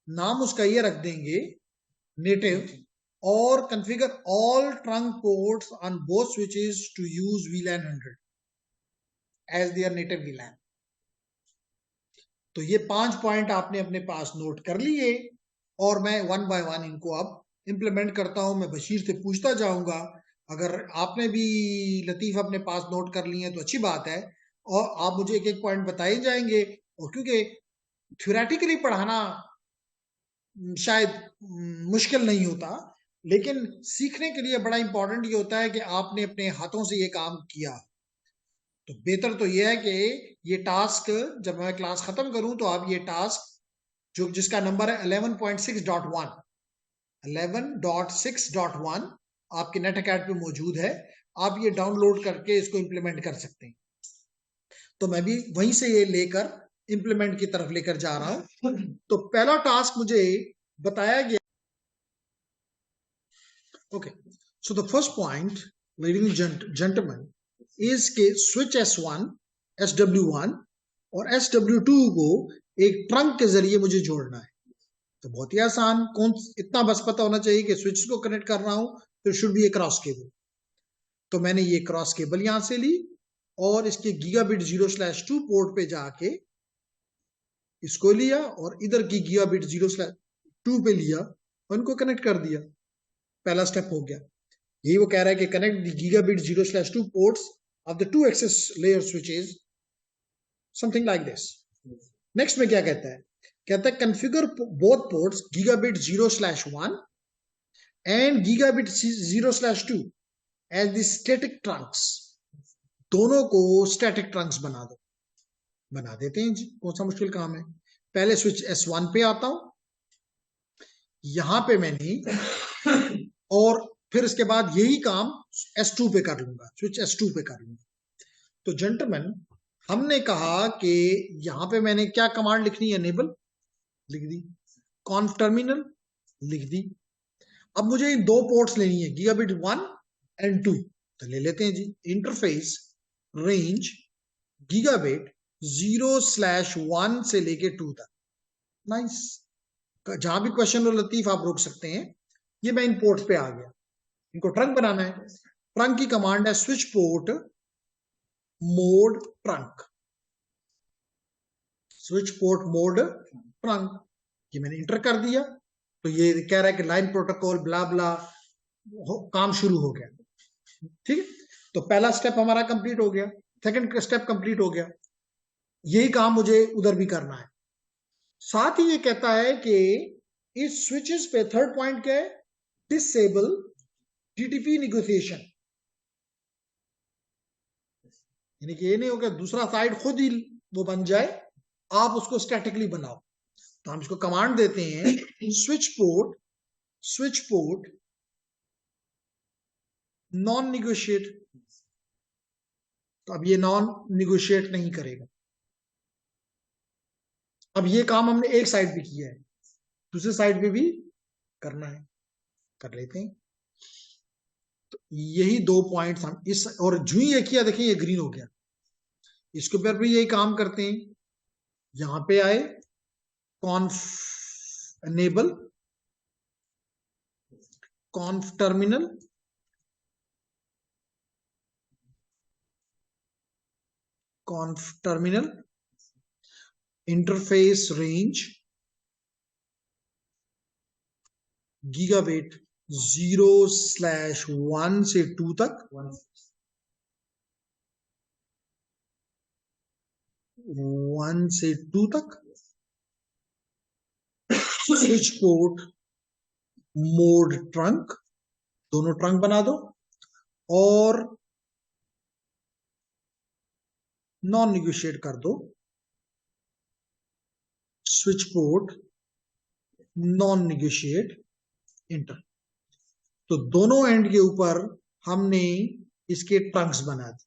नाम उसका ये रख देंगे नेटिव, और configure all trunk ports on both switches to use VLAN 100 as their native VLAN। तो ये 5 पॉइंट आपने अपने पास नोट कर लिए, और मैं 1 बाय 1 इनको अब इंप्लीमेंट करता हूं। मैं बशीर से पूछता जाऊंगा, अगर आपने भी लतीफ अपने पास नोट कर लिए हैं तो अच्छी बात है, और आप मुझे एक एक पॉइंट बताए जाएंगे। और क्योंकि थ्योरेटिकली पढ़ाना शायद मुश्किल नहीं होता, लेकिन सीखने के लिए बड़ा इंपॉर्टेंट ये होता है कि आपने अपने हाथों से ये काम किया। तो बेहतर तो ये है कि ये टास्क जब मैं क्लास खत्म करूं तो आप ये टास्क जो जिसका नंबर है 11.6.1 11.6.1 आपके नेट अकेडमी पे मौजूद है। आप ये डाउनलोड करके इसको इंप्लीमेंट कर सकते हैं। तो मैं भी वहीं से ये लेकर इंप्लीमेंट की तरफ लेकर जा रहा हूं। तो पहला टास्क मुझे बताया गया। Okay, so the first point ladies and gentleman is के स्विच S1 SW1 और SW2 को एक ट्रंक के जरिए मुझे जोड़ना है। तो बहुत ही आसान, कौन इतना बस पता होना चाहिए कि स्विच को कनेक्ट कर रहा हूं तो should be A cross cable. तो मैंने ये क्रॉस केबल यहां से ली और इसके गीगाबिट 0/2 पोर्ट पे जाके इसको लिया और इधर की गीगाबिट 0/2 पे लिया और इनको कनेक्ट कर दिया। पहला स्टेप हो गया। यही वो कह रहा है कि connect the gigabit 0/2 ports of the 2 access layer switches, something like this. Next में क्या कहता है? कहता है configure both ports gigabit 0/1 and gigabit 0/2 as the static trunks. दोनों को स्टैटिक ट्रंक्स बना दो। बना देते हैं जी, कौन सा मुश्किल काम है। पहले स्विच S1 पे आता हूं, यहां पे मैंने, और फिर इसके बाद यही काम S2 पे कर लूंगा, स्विच S2 पे कर लूंगा। तो जेंटलमैन, हमने कहा कि यहां पे मैंने क्या कमांड लिखनी है? एनेबल लिख दी, कॉन्फ टर्मिनल लिख दी। अब मुझे इन दो पोर्ट्स लेनी है, गीगाबिट 1 एंड 2। तो ले लेते हैं जी। इंटरफेस रेंज गीगाबिट 0/1 से लेके 2 तक। नाइस। जहां भी क्वेश्चन और लतीफ आप रोक सकते हैं। ये मैं इन पोर्ट्स पे आ गया, इनको ट्रंक बनाना है। ट्रंक की कमांड है switch port mode trunk, switch port mode trunk. ये मैंने इंटर कर दिया। तो ये कह रहा है कि लाइन प्रोटोकॉल ब्ला ब्ला काम शुरू हो गया। ठीक है, तो पहला स्टेप हमारा कंप्लीट हो गया, सेकंड स्टेप कंप्लीट हो गया। यही काम मुझे उधर भी करना है। साथ ही ये कहता है कि इस स्विचेस पे थर्ड पॉइंट क्या है? Disable TTP negotiation. यानी कि ये नहीं होगा दूसरा साइड खुद ही वो बन जाए, आप उसको स्टैटिकली बनाओ। तो हम इसको कमांड देते हैं स्विच पोर्ट नॉन निगोशिएट। तो अब ये नॉन निगोशिएट नहीं करेगा। अब ये काम हमने एक साइड पे किया है, दूसरे साइड पे भी करना है, कर लेते हैं। तो यही दो पॉइंट्स हम इस, और जो ही ये किया देखिए ये ग्रीन हो गया। इसके ऊपर भी यही काम करते हैं। यहां पे आए, कॉन्फ enable कॉन्फ terminal, कॉन्फ terminal interface range gigabit 0/1 से 2 तक, 1 से 2 तक स्विच पोर्ट मोड ट्रंक, दोनों ट्रंक बना दो, और नॉन निगोशिएट कर दो switch port non negotiate inter. तो दोनों एंड के ऊपर हमने इसके ट्रंक्स बना दिए।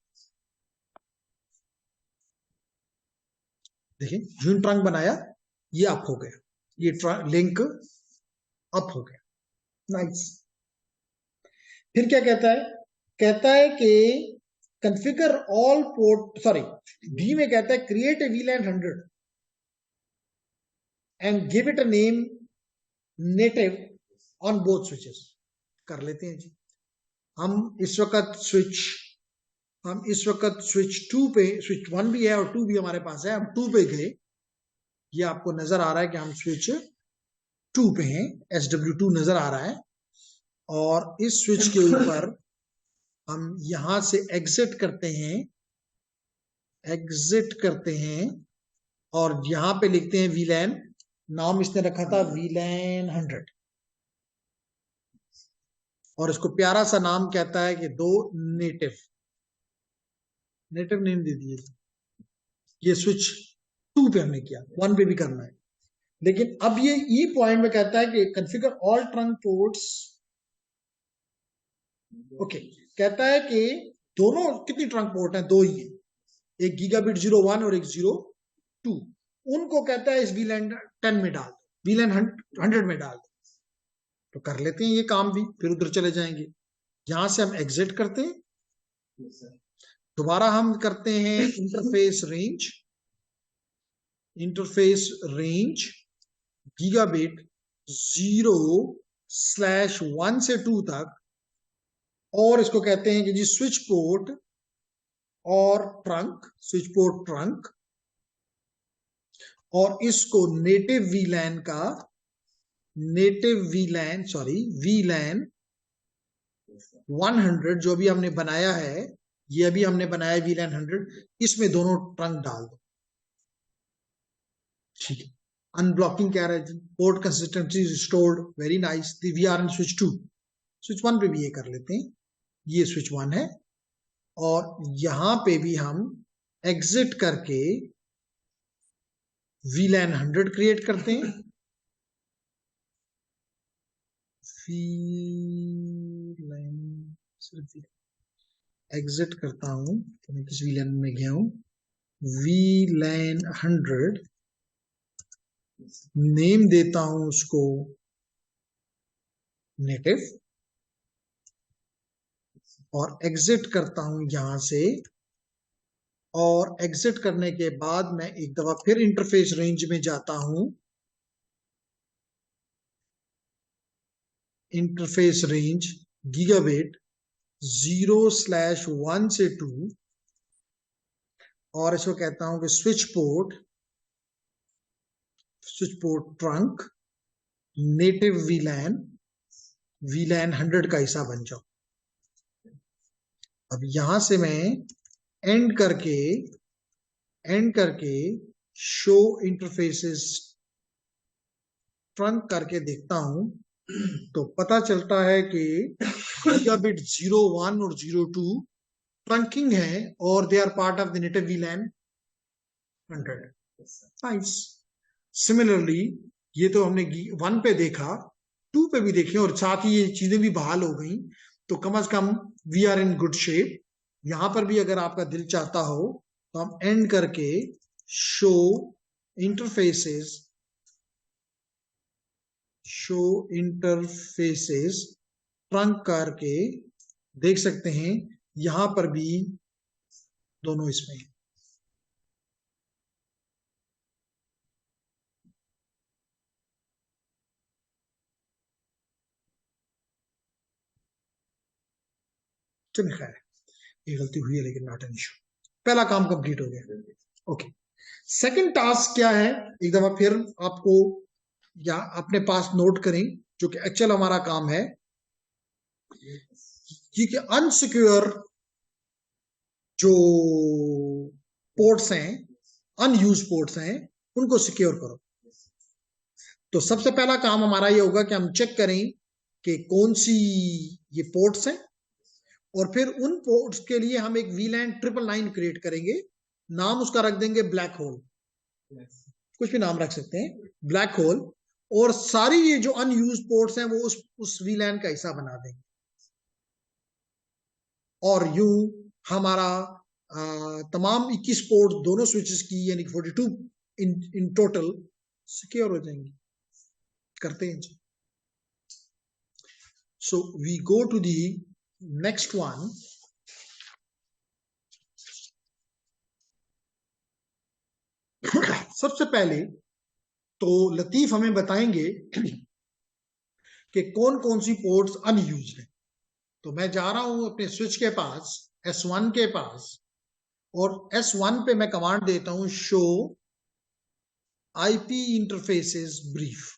देखिए जो ट्रंक बनाया ये अप हो गया, ये लिंक अप हो गया। नाइस। फिर क्या कहता है? कहता है कि configure all port, sorry D में कहता है create a VLAN 100 and give it a name native on both switches. कर लेते हैं जी। हम इस वक्त स्विच 2 पे, स्विच 1 भी है और 2 भी हमारे पास है, हम 2 पे गए। ये आपको नजर आ रहा है कि हम स्विच 2 पे हैं, SW2 नजर आ रहा है। और इस स्विच के ऊपर हम यहां से एग्जिट करते हैं और यहां पे लिखते हैं VLAN। नाम इसने रखा था VLAN 100 और इसको प्यारा सा नाम कहता है कि दो नेटिव। नेटिव नेम दे दिए। ये स्विच 2 पे हमने किया, 1 पे भी करना है। लेकिन अब ये ई पॉइंट में कहता है कि configure all trunk ports. Okay, कहता है कि दोनों कितनी ट्रंक पोर्ट हैं, 2 ही है, एक गीगाबिट 01 और एक 02। उनको कहता है इस वीलैन 10 में डाल, वीलैन 100 में डाल। तो कर लेते हैं ये काम भी, फिर उधर चले जाएंगे। यहां से हम एग्जिट करते हैं, दोबारा हम करते हैं interface range, interface range gigabit 0/1 से 2 तक, और इसको कहते हैं कि जी स्विच पोर्ट और ट्रंक, स्विच पोर्ट ट्रंक, और इसको नेटिव वीलैन का, नेटिव वीलैन सॉरी वीलैन 100 जो भी हमने बनाया है, ये अभी हमने बनाया वीलैन 100, इसमें दोनों ट्रंक डाल दो। ठीक है, अनब्लॉकिंग क्या रहा है, port consistency restored, very nice. We are in switch 2, switch 1 पे भी ये कर लेते हैं, ये स्विच 1 है, और यहां पे भी हम एग्जिट करके वीलैन 100 क्रिएट करते हैं। एग्जिट करता हूं तो मैं किस वीलैन में गया हूं, वीलैन 100, नेम देता हूं उसको नेटिव, और एग्जिट करता हूं यहां से। और एग्जिट करने के बाद मैं एक दफा फिर इंटरफेस रेंज में जाता हूं, इंटरफेस रेंज गीगाबिट 0/1 से 2, और इसको कहता हूं कि स्विच पोर्ट ट्रंक नेटिव वीलैन, वीलैन 100 का हिस्सा बन जाओ। अब यहां से मैं एंड करके शो इंटरफेसेस ट्रंक करके देखता हूं, तो पता चलता है कि गीगाबिट 01 और 02 ट्रंकिंग है, और they are part of the native VLAN 100। Nice. Similarly ये तो हमने 1 पे देखा, 2 पे भी देखे, और साथ ही ये चीजें भी बहाल हो गई, तो कम से कम we are in good shape. यहां पर भी अगर आपका दिल चाहता हो तो हम एंड करके show interfaces, show interfaces trunk करके देख सकते हैं, यहां पर भी दोनों इसमें है। चलिए खैर, ये गलती हुई है लेकिन नॉट एन इशू, पहला काम कंप्लीट हो गया। ओके, सेकंड टास्क क्या है, एक दफा फिर आपको या अपने पास नोट करें, जो कि एक्चुअल हमारा काम है, कि अनसिक्योर जो पोर्ट्स हैं, अनयूज पोर्ट्स हैं, उनको सिक्योर करो। तो सबसे पहला काम हमारा ये होगा कि हम चेक करें कि कौन सी ये पोर्ट्स हैं, और फिर उन पोर्ट्स के लिए हम एक वीलैन 999 क्रिएट करेंगे, नाम उसका रख देंगे ब्लैक होल, कुछ भी नाम रख सकते हैं, ब्लैक होल, और सारी ये जो अनयूज पोर्ट्स हैं वो उस वीलैन का हिस्सा बना देंगे, और यूं हमारा तमाम 21 पोर्ट दोनों स्विचेस की यानी 42 इन टोटल सिक्योर हो जाएंगे। करते हैं जी। So we go to the next one. सबसे पहले तो लतीफ हमें बताएंगे कि कौन कौन सी पोर्ट्स अनयूज है। तो मैं जा रहा हूं अपने स्विच के पास, S1 के पास, और S1 पे मैं कमांड देता हूं show IP interfaces brief.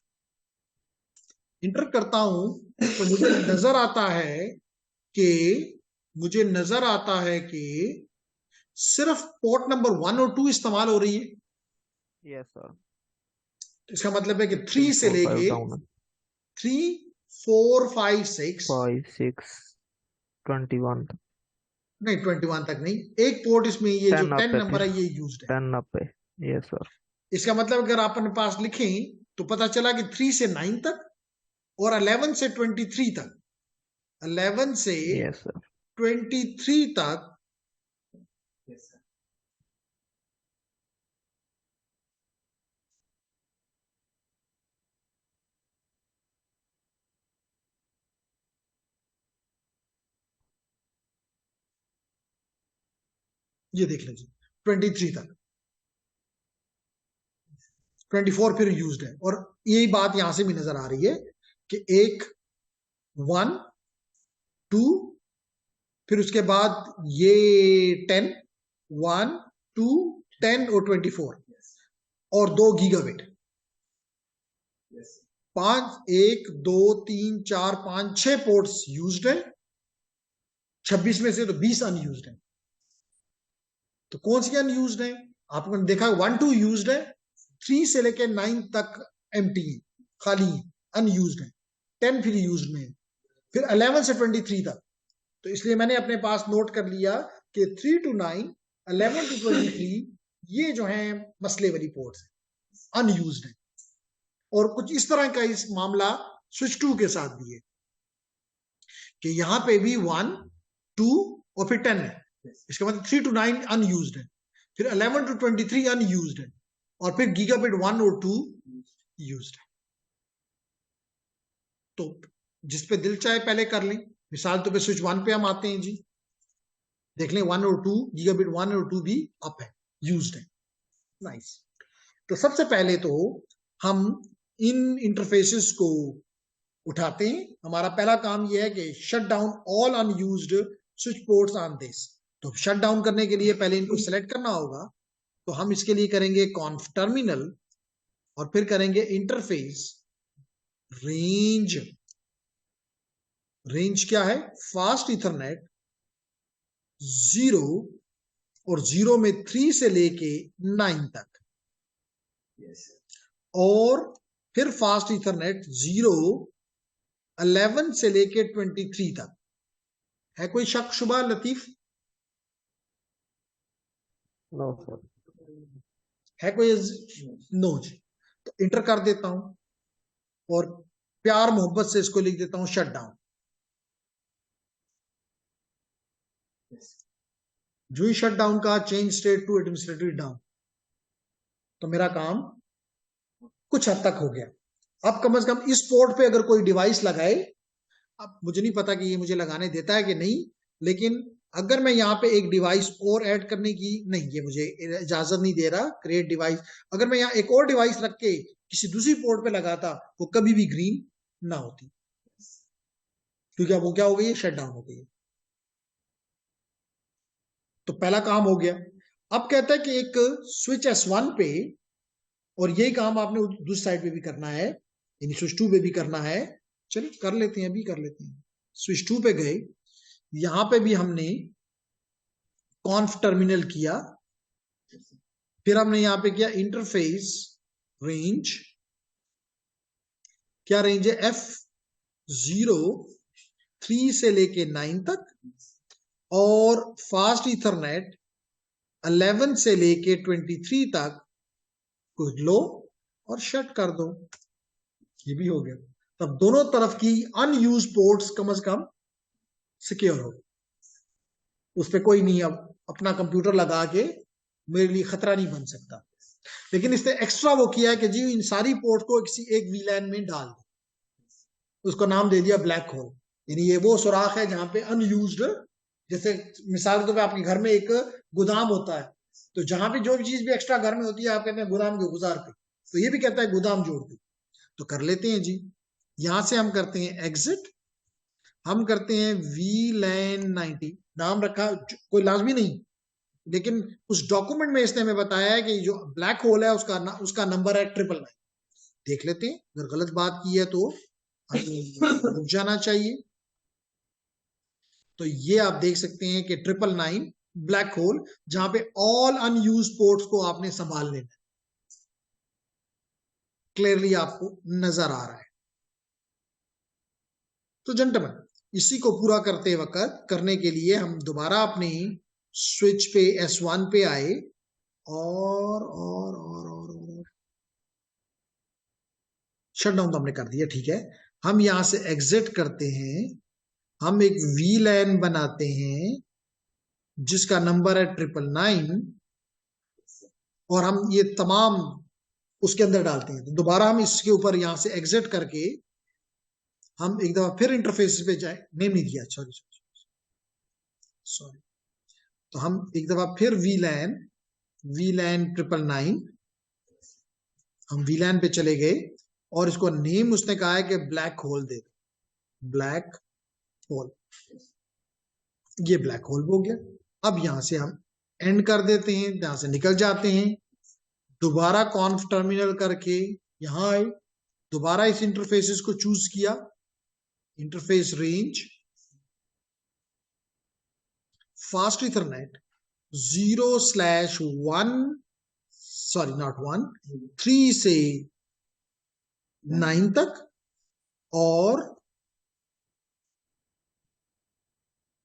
Inter करता हूं तो मुझे नजर आता है कि सिर्फ पोर्ट नंबर 1 और 2 इस्तेमाल हो रही है। Yes sir. इसका मतलब है कि 3 से लेके 3, 4, 5, 6, 5, 6, 21 नहीं 21 तक नहीं, एक पोर्ट इसमें ये जो 10 up 10 पे नंबर फिर, है ये यूज्ड है। 10 up पे। Yes sir. इसका मतलब अगर आप अपने पास लिखें तो पता चला कि 3 से 9 तक और 11 से 23 तक, 11 से यस सर। 23 तक Yes, sir. ये देख लीजिए 23 तक, 24 फिर यूज्ड है। और यही बात यहां से भी नजर आ रही है कि एक 1 2 फिर उसके बाद ये 10 1 2 10 और 24 Yes, और 2 गीगाबिट। yes, 5 1 2 3 4 5 6 पोर्ट्स यूज्ड है, 26 में से तो 20 अनयूज्ड है। तो कौन सी अनयूज्ड है? आपने देखा 1 2 यूज्ड है, 3 से लेके 9 तक एम्प्टी है, खाली है, अनयूज्ड है, 10 फिर यूज्ड में है, फिर 11 से 23 तक। तो इसलिए मैंने अपने पास नोट कर लिया कि 3 to 9 11 to 23 ये जो है मसले वाली पोर्ट्स है, अनयूज्ड है। और कुछ इस तरह का इस मामला स्विच 2 के साथ भी है कि यहां पे भी 1 2 और फिर 10 है। yes, इसका मतलब 3 to 9 अनयूज्ड है, फिर 11 to 23 अनयूज्ड है, और फिर गीगाबिट 1 और 2 यूज्ड है। तो जिस पे दिल चाहे पहले कर लें। मिसाल तो पे स्विच 1 पे हम आते हैं जी, देख लें 1 और 2 गीगाबिट 1 और 2 भी अप है, यूज्ड है। नाइस। तो सबसे पहले तो हम इन इंटरफेसेस को उठाते हैं। हमारा पहला काम यह है कि shut down all unused switch ports on this. तो शट डाउन करने के लिए पहले इनको सिलेक्ट करना होगा। तो हम इसके लिए करेंगे कॉन्फ टर्मिनल और फिर करेंगे इंटरफेस रेंज। रेंज क्या है? फास्ट इथरनेट 0 और 0 में 3 से लेके 9 तक, yes, sir. और फिर फास्ट इथरनेट 0 11 से लेके 23 तक। है कोई शक शुबा लतीफ? No sir. है कोई नो जी? तो इंटर कर देता हूं और प्यार मोहब्बत से इसको लिख देता हूं शट डाउन। Yes, जो ही शट डाउन का change state to administrative down, तो मेरा काम कुछ हद तक हो गया। अब कम से कम इस पोर्ट पे अगर कोई डिवाइस लगाए, अब मुझे नहीं पता कि ये मुझे लगाने देता है कि नहीं, लेकिन अगर मैं यहाँ पे एक डिवाइस और ऐड करने की, नहीं ये मुझे इजाजत नहीं दे रहा क्रिएट डिवाइस। अगर मैं यहाँ एक और डिवाइस रख के किसी दूसरी पोर्ट पे लगाता, वो कभी भी ग्रीन ना होती, क्योंकि अब वो क्या हो गई है? शट डाउन हो गई है। तो पहला काम हो गया। अब कहता है कि एक स्विच S1 पे, और यही काम आपने दूसरी साइड पे भी करना है, यानी स्विच 2 पे भी करना है। चलिए कर लेते हैं, अभी कर लेते हैं। स्विच 2 पे गए, यहां पे भी हमने कॉन्फ टर्मिनल किया, फिर हमने यहां पे किया इंटरफेस रेंज। क्या रेंज है? F0 3 से लेके 9 तक, और फास्ट इथरनेट 11 से लेके 23 तक को लो और शट कर दो। ये भी हो गया। तब दोनों तरफ की अनयूज पोर्ट्स कम से कम सिक्योर हो, उस पर कोई नहीं अब अपना कंप्यूटर लगा के मेरे लिए खतरा नहीं बन सकता। लेकिन इसने एक्स्ट्रा वो किया है कि जी इन सारी पोर्ट को किसी एक वीलैन में डाल दो, उसको नाम दे दिया ब्लैक होल। यानी ये वो सुराख है जहां पे अनयूज्ड, जैसे मिसाल के तौर पे आपके घर में एक गोदाम होता है, तो जहां पे जो भी चीज भी एक्स्ट्रा घर में होती है आप कहते हैं गोदाम जो गुजार पे, तो ये भी कहता है गोदाम जोड़ दो। तो कर लेते हैं जी। यहां से हम करते हैं एग्जिट, हम करते हैं VLAN 90, नाम रखा कोई लाजमी नहीं, लेकिन उस डॉक्यूमेंट में इसने हमें बताया है कि जो ब्लैक होल है उसका नंबर है 999। देख लेते हैं, अगर गलत बात की है तो रुक जाना चाहिए। तो ये आप देख सकते हैं कि 999 ब्लैक होल, जहां पे ऑल अनयूज पोर्ट्स को आपने संभाल लेना, क्लियरली आपको नजर आ रहा है। तो जेंटलमैन, इसी को पूरा करने के लिए हम दोबारा अपनी स्विच पे S1 पे आए और शट डाउन तो हमने कर दिया, ठीक है। हम यहां से एग्जिट करते हैं, हम एक VLAN बनाते हैं जिसका नंबर है 999 और हम ये तमाम उसके अंदर डालते हैं। तो दोबारा हम इसके ऊपर यहां से एग्जिट करके हम एक दफा फिर इंटरफेस पे जाए, नेम नहीं दिया, सॉरी। तो हम एक दफा फिर VLAN 999 हम VLAN पे चले गए और इसको नेम उसने कहा है कि ब्लैक होल दे दो, ब्लैक होल। ये ब्लैक होल हो गया। अब यहां से हम एंड कर देते हैं, यहां से निकल जाते हैं, दोबारा कॉन्फ टर्मिनल करके यहां आए, दोबारा इस इंटरफेसेस को चूज किया, interface range fast Ethernet 0/1 sorry not 1 3 से 9 तक और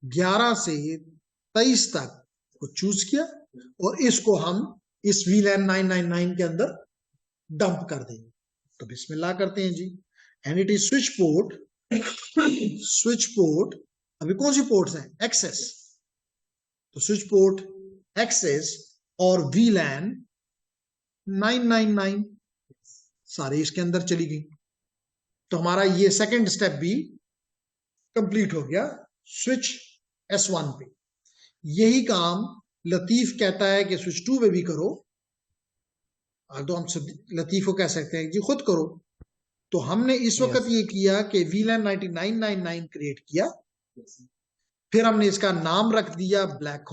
11 से 23 तक को चूज किया और इसको हम इस VLAN 999 के अंदर डंप कर देंगे। तो बिस्मिल्लाह करते हैं जी। And it is switch port अभी कौन सी पोर्ट्स हैं? एक्सेस। तो स्विच पोर्ट एक्सेस और VLAN 999 सारे इसके अंदर चली गई। तो हमारा ये सेकंड स्टेप भी कंप्लीट हो गया स्विच S1 पे। यही काम लतीफ कहता है कि स्विच 2 पे भी करो। तो हम लतीफ को कह सकते हैं जी खुद करो। तो हमने इस वक्त ये किया कि VLAN 9999 क्रिएट किया, फिर हमने इसका नाम रख दिया ब्लैक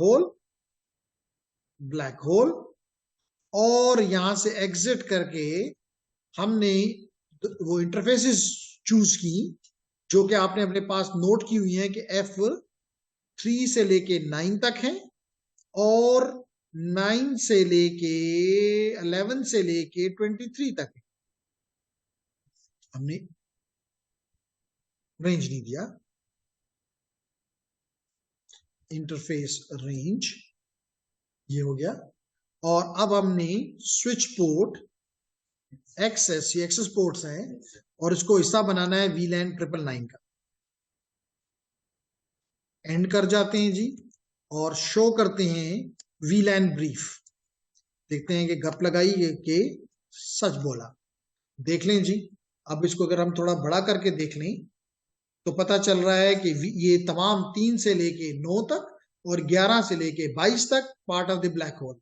होल और यहां से एग्जिट करके हमने वो इंटरफेसेस चूज की जो कि आपने अपने पास नोट की हुई है कि F3 से लेके 9 तक है और 9 से लेके 11 से लेके 23 तक है। हमने रेंज नहीं दिया, इंटरफेस रेंज ये हो गया। और अब हमने स्विच पोर्ट एक्सेस, ये एक्सेस पोर्ट्स हैं और इसको हिस्सा बनाना है VLAN 999 का। एंड कर जाते हैं जी और शो करते हैं VLAN ब्रीफ। देखते हैं कि गप लगाई के सच बोला। देख लें जी। अब इसको अगर हम थोड़ा बड़ा करके देख लें तो पता चल रहा है कि ये तमाम 3 से लेके 9 तक और 11 से लेके 22 तक part of the black hole.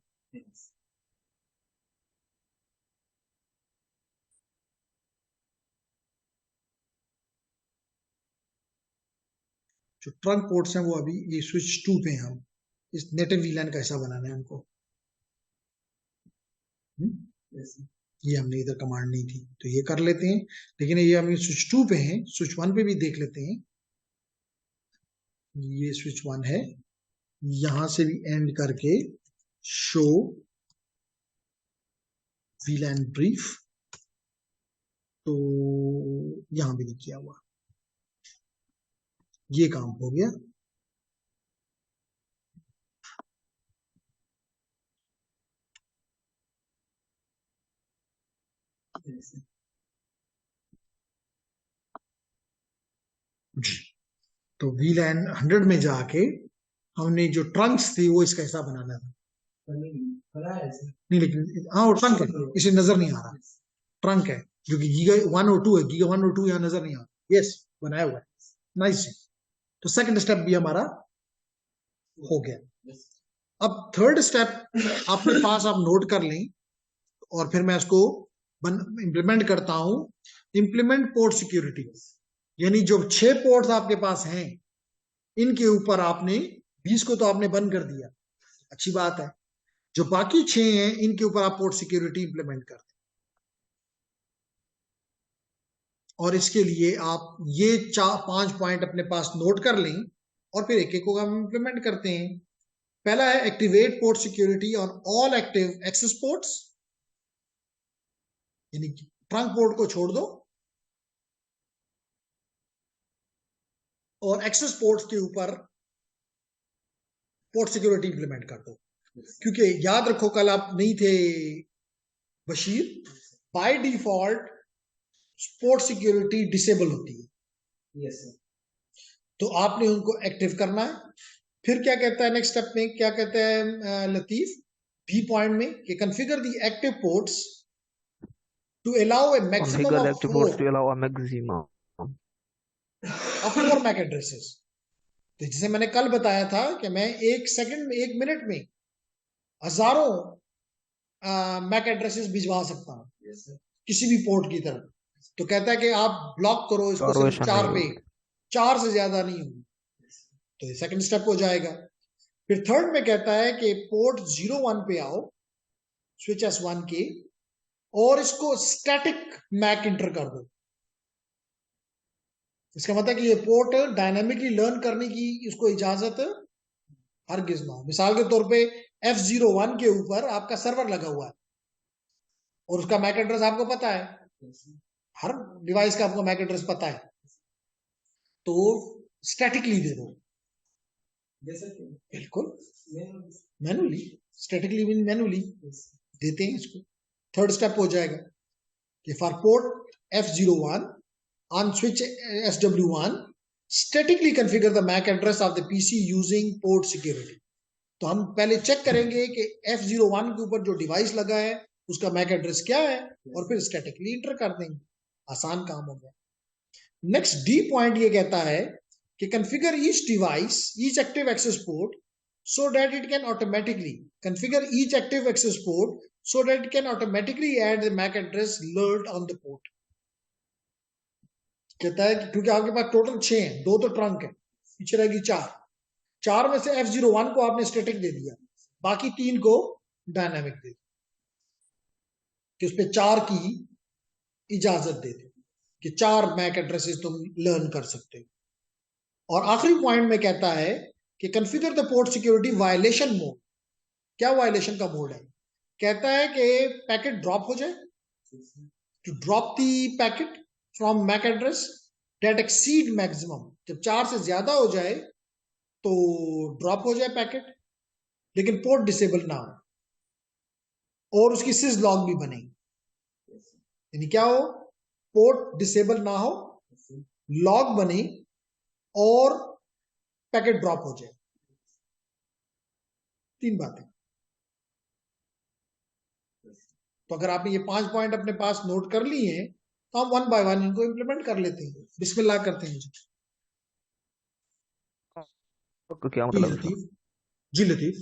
जो ट्रंक पोर्ट्स हैं वो अभी ये स्विच 2 पे हैं। हम इस नेटिव VLAN का हिस्सा बनाना है हमको। ये हमने इधर कमांड नहीं थी तो ये कर लेते हैं, लेकिन ये हम स्विच 2 पे हैं। स्विच 1 पे भी देख लेते हैं। ये स्विच 1 है, यहां से भी एंड करके शो VLAN ब्रीफ, तो यहां भी नहीं किया हुआ। ये काम हो गया। जी तो VLAN 100 में जाके हमने जो ट्रंक्स थे वो इसका हिस्सा बनाना था। नहीं लेकिन हाँ वो ट्रंक है, इसे नजर नहीं आ रहा। ट्रंक है जो कि गीगा 1 और 2 है। गीगा 1 और 2 यहाँ नजर नहीं आ रहा। यस बनाया हुआ है, नाइस। तो सेकंड स्टेप भी हमारा हो गया। अब थर्ड स्टेप अपने पास आप नोट कर लें और फिर मैं इसको इंप्लीमेंट करता हूं। इंप्लीमेंट पोर्ट सिक्योरिटी, यानी जो 6 पोर्ट्स आपके पास हैं इनके ऊपर आपने 20 को तो आपने बंद कर दिया, अच्छी बात है। जो बाकी 6 हैं इनके ऊपर आप पोर्ट सिक्योरिटी इंप्लीमेंट कर दें। और इसके लिए आप ये 5 पॉइंट अपने पास नोट कर लें और फिर एक एक को हम इंप्लीमेंट करते हैं। पहला है activate port security on all active access ports, यानी ट्रंक पोर्ट को छोड़ दो। और एक्सेस पोर्ट्स के ऊपर पोर्ट सिक्योरिटी इंप्लीमेंट कर दो। क्योंकि याद रखो कल आप नहीं थे Bashir, by default port security disable होती है। Yes sir. तो आपने उनको एक्टिव करना है। फिर क्या कहता है नेक्स्ट स्टेप में, क्या कहता है लतीफ बी पॉइंट में कि configure the active ports to allow a maximum Configure ऑफ active ports 4 to allow a maximum. MAC addresses. तो जैसे मैंने कल बताया था कि मैं 1 सेकंड में 1 मिनट में हजारों मैक एड्रेसेस भिजवा सकता हूँ यस सर। किसी भी पोर्ट की तरफ। तो कहता है कि आप ब्लॉक करो इसको सिर्फ Starvation 4 नहीं पे, होगी। 4 से ज्यादा नहीं होगी। तो ये सेकंड स्टेप हो जाएगा। फिर थर्ड में कहता है कि पोर्ट 01 पे आओ स्विच S1 के, और इसको स्टैटिक मैक इंटर कर दो। इसका मतलब कि ये पोर्ट डायनामिकली लर्न करने की इसको इजाजत हरगिज ना हो। मिसाल के तौर पे F01 के ऊपर आपका सर्वर लगा हुआ है और उसका मैक एड्रेस आपको पता है, हर डिवाइस का आपको मैक एड्रेस पता है, तो स्टैटिकली दे दो। जैसे कि बिल्कुल मैं मैनुअली, स्टैटिकली मीन मैनुअली देते हैं इसको। थर्ड स्टेप हो जाएगा कि for port F01 on switch SW1 statically configure the MAC address of the PC using port security। तो हम पहले चेक करेंगे कि F01 के ऊपर जो डिवाइस लगा है उसका मैक एड्रेस क्या है और फिर स्टैटिकली इंटर कर देंगे। आसान काम हो गया। नेक्स्ट डी पॉइंट ये कहता है कि configure each device, each active access port so that it can automatically configure each active access port so that it can automatically add the MAC address learned on the port। कहता है कि क्योंकि आपके पास total 6 हैं, 2 तो trunk है, पीछे रहेगी 4 में से F01 को आपने स्टैटिक दे दिया, बाकी 3 को डायनामिक दे दिया कि उस पर 4 की इजाजत दे दे कि 4 मैक एड्रेसेस तुम लर्न कर सकते हो। और आखिरी पॉइंट में कहता है कि configure the port security violation mode. क्या वायलेशन का मोड है? कहता है कि पैकेट ड्रॉप हो जाए, to drop the packet from MAC address that exceed maximum. जब 4 से ज्यादा हो जाए तो ड्रॉप हो जाए पैकेट, लेकिन पोर्ट डिसेबल ना हो और उसकी सिज लॉग भी बने। यानी क्या हो, पोर्ट डिसेबल ना हो, लॉग बने और पैकेट ड्रॉप हो जाए। 3 बातें। तो अगर आपने ये 5 पॉइंट अपने पास नोट कर लिए हैं तो हम 1 बाय 1 इनको इंप्लीमेंट कर लेते हैं। बिस्मिल्लाह करते हैं जी। तो क्या जी मतलब है लतीफ, जी लतीफ,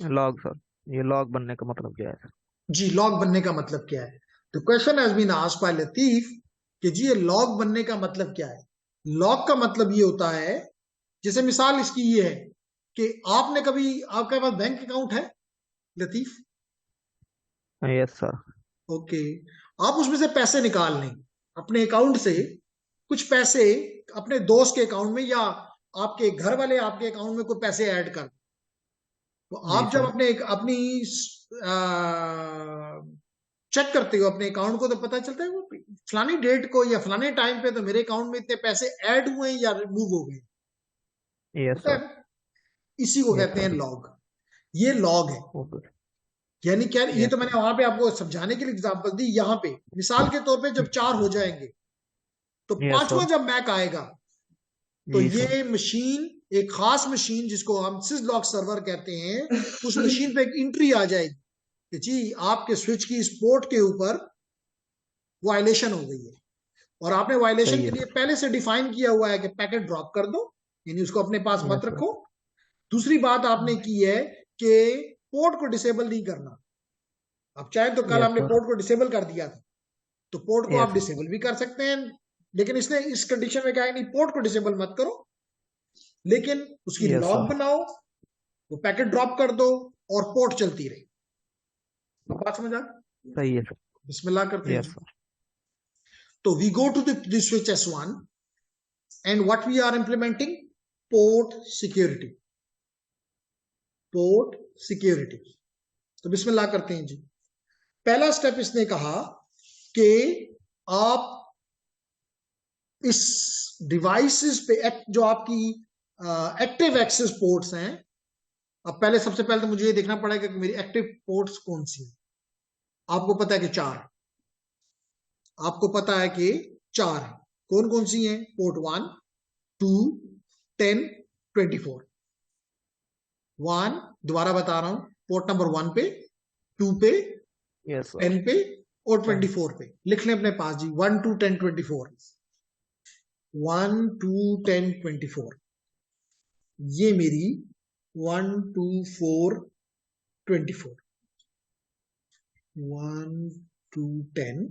सर? लॉग सर, ये लॉग बनने का मतलब क्या है सर? जी लॉग बनने का मतलब क्या है? तो question has been asked by Latif कि जी ये लॉग बनने का मतलब क्या है? लॉग का मतलब ये होता है, जैसे मिसाल इसकी ये है कि आपने कभी, आपके पास बैंक अकाउंट है लतीफ? Yes sir. ओके, आप उसमें से पैसे निकाल लें अपने अकाउंट से, कुछ पैसे अपने दोस्त के अकाउंट में या आपके घर वाले आपके अकाउंट में कोई पैसे ऐड कर। तो जी आप जब सर। अपने अपनी चेक करते हो अपने अकाउंट को तो पता चलता है वो फलानी डेट को या फलाने टाइम पे तो मेरे अकाउंट में इतने पैसे ऐड हुए या रिमूव हो गए। यस होता है सर। ना? इसी को यस कहते हैं सर। लॉग। ये लॉग है। ओके। यानी क्या, ये यस तो सर। मैंने वहां पे आपको समझाने के लिए एग्जांपल दी। यहाँ पे मिसाल के तौर पे जब 4 हो जाएंगे तो यस 5वां सर। जब मैक आएगा तो जी सर। ये मशीन, एक खास मशीन जिसको हम सिसलॉक सर्वर कहते हैं, उस मशीन पे एक एंट्री आ जाएगी कि जी आपके स्विच की इस पोर्ट के ऊपर वायलेशन हो गई है और आपने वायलेशन सही के है लिए सर। पहले से डिफाइन किया हुआ है कि पैकेट ड्रॉप कर दो, यानी उसको अपने पास मत यस सर। रखो। दूसरी बात आपने की है कि पोर्ट को डिसेबल नहीं करना। अब चाहे तो कल यस हमने सर। पोर्ट को डिसेबल कर दिया था, तो पोर्ट को यस आप सर। डिसेबल भी कर सकते हैं, लेकिन इसने इस कंडीशन में कहा नहीं पोर्ट को डिसेबल मत करो, लेकिन उसकी यस लॉग सर। बनाओ, वो पैकेट ड्रॉप कर दो और पोर्ट चलती रही। बात समझ आ? सही है सर। बिस्मिल्लाह करते हैं यस जी। सर। तो we go to the switch S1 and what we are implementing, port security। Port security. तो बिस्मिल्लाह करते हैं जी। पहला स्टेप इसने कहा कि आप इस डिवाइसेस पे जो आपकी एक्टिव एक्सेस पोर्ट्स हैं, अब पहले सबसे पहले तो मुझे ये देखना पड़ेगा कि मेरी एक्टिव पोर्ट्स कौन सी है। आपको पता है कि 4, आपको पता है कि 4 कौन कौन सी हैं? पोर्ट 1, 2, 10, 24। 1 दोबारा बता रहा हूं, पोर्ट नंबर 1 पे, 2 पे, यस सर 10 पे और 24 पे। लिख लें अपने पास जी, 1, 2, 10, 24। 1, 2, 10, 24। ये मेरी 1, 2, 4, 24। 1, 2, 10,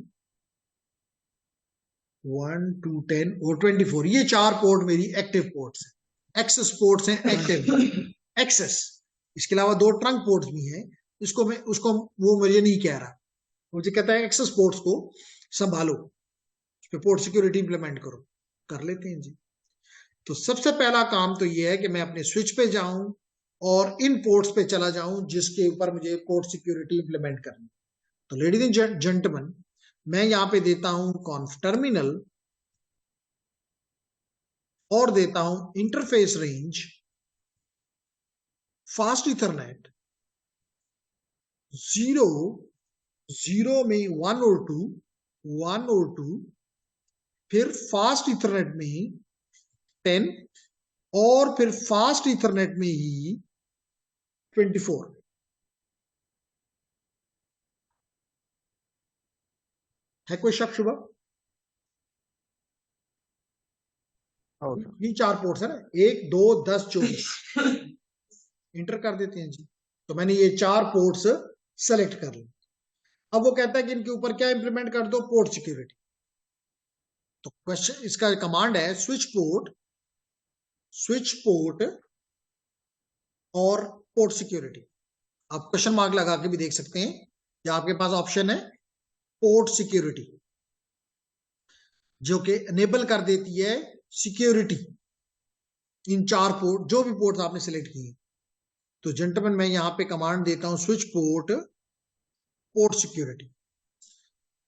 1, 2, 10 और 24। ये 4 पोर्ट मेरी एक्टिव पोर्ट्स हैं, एक्सेस पोर्ट्स हैं एक्टिव एक्सेस। इसके अलावा 2 ट्रंक पोर्ट्स भी हैं, उसको वो मुझे नहीं कह रहा, मुझे कहता है एक्सेस पोर्ट्स को संभालो, उस पर पोर्ट सिक्योरिटी इंप्लीमेंट करो। कर लेते हैं जी। तो सबसे पहला काम तो ये है कि मैं अपने स्विच पे जाऊं और इन पोर्ट्स पे चला जाऊं जिसके ऊपर मुझे पोर्ट सिक्योरिटी इंप्लीमेंट करनी। तो लेडीज एंड जेंटलमैन, मैं यहां पे देता हूं कॉन्फ टर्मिनल और देता हूं इंटरफेस रेंज फास्ट इथरनेट 0, 0 में 1 और 2, 1 और 2, फिर फास्ट इथरनेट में 10 और फिर फास्ट इथरनेट में ही 24। है कोई शक शुबा? हो सर ये 4 पोर्ट्स है ना, 1, 2, 10, 24। इंटर कर देते हैं जी। तो मैंने ये 4 पोर्ट्स सेलेक्ट कर ली। अब वो कहता है कि इनके ऊपर क्या इंप्लीमेंट कर दो? Port security. तो क्वेश्चन, इसका कमांड है स्विच पोर्ट और पोर्ट सिक्योरिटी। आप क्वेश्चन मार्क लगा के भी देख सकते हैं, या आपके पास ऑप्शन है पोर्ट सिक्योरिटी, जो कि एनेबल कर देती है सिक्योरिटी इन 4 पोर्ट, जो भी पोर्ट आपने सिलेक्ट किए। तो जेंटलमैन, मैं यहां पे कमांड देता हूं स्विच पोर्ट सिक्योरिटी,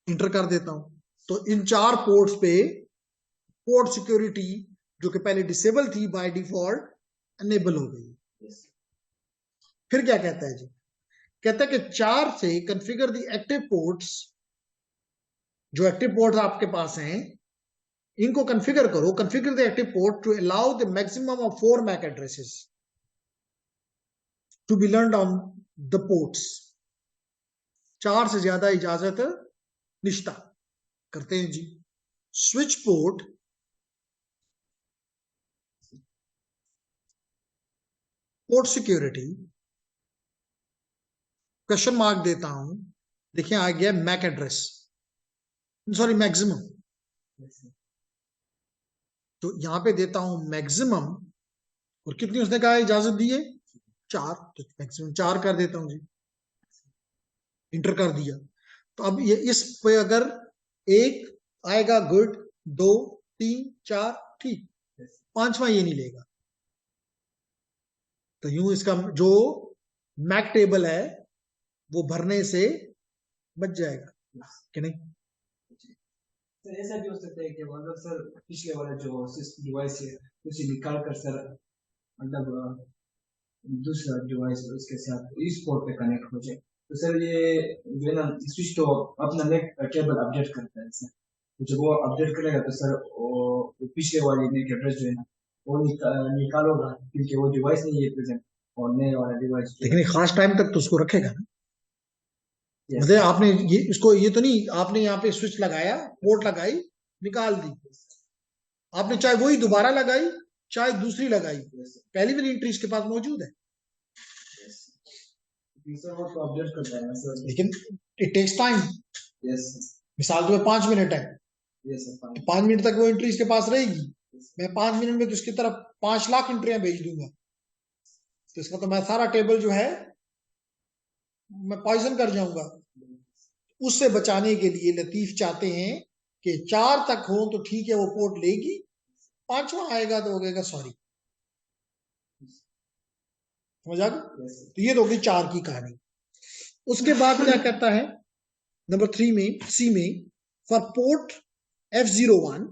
इंटर कर देता हूं। तो इन 4 पोर्ट्स पे पोर्ट सिक्योरिटी, जो कि पहले डिसेबल थी, बाय डिफॉल्ट एनेबल हो गई। फिर क्या कहता है जी? कहता है कि 4 से कॉन्फ़िगर द एक्टिव पोर्ट्स, जो एक्टिव पोर्ट्स आपके पास हैं इनको कॉन्फ़िगर करो। Configure the active port to allow the maximum of 4 MAC addresses to be learned on the ports. 4 से ज्यादा इजाजत निश्ता करते हैं जी। Switch port security, question mark देता हूं, देखिए आ गया मैक एड्रेस, सॉरी मैक्सिमम। तो यहां पे देता हूं मैक्सिमम, और कितनी उसने कहा इजाजत दी है? 4। तो मैक्सिमम 4 कर देता हूं जी, इंटर कर दिया। तो अब ये इस पे अगर 1 आएगा गुड, 2, 3, 4 ठीक, 5वां ये नहीं लेगा। तो यूं इसका जो मैक टेबल है वो भरने से बच जाएगा कि नहीं? सर ऐसा भी हो सकता है कि मतलब सर पिछले वाला जो डिवाइस है उसे निकाल कर सर मतलब दूसरा डिवाइस उसके साथ इस पोर्ट पे कनेक्ट हो जाए, तो सर ये जो है ना स्विच तो अपना नेट केबल अपडेट करता है सर। तो जब वो अपडेट करेगा तो सर वो पिछले वाले नेट एड्रेस जो है ना वो निकालोगा, क्योंकि वो डिवाइस नहीं है प्रेजेंट और नए वाला डिवाइस। लेकिन एक खास टाइम तक तो उसको रखेगा ना। Yes. मतलब आपने ये इसको ये तो नहीं, आपने यहाँ पे स्विच लगाया, पोर्ट लगाई, निकाल दी, आपने चाहे वही दोबारा लगाई चाहे दूसरी लगाई, पहली वाली एंट्री इसके पास मौजूद है। लेकिन इट टेक्स टाइम। मिसाल तो 5 मिनट है, तो 5 मिनट तक वो एंट्री इसके पास रहेगी। मैं 5 मिनट में तो इसकी तरफ 5 लाख एंट्रियां भेज दूंगा, तो इसका तो मैं सारा टेबल जो है मैं पॉइजन कर जाऊंगा। उससे बचाने के लिए लतीफ चाहते हैं कि 4 तक हो तो ठीक है, वो पोर्ट लेगी, 5वां आएगा तो हो गएगा सॉरी। समझ आ गई? तो ये तो होगी 4 की कहानी। उसके बाद क्या कहता है नंबर 3 में, सी में, for port F01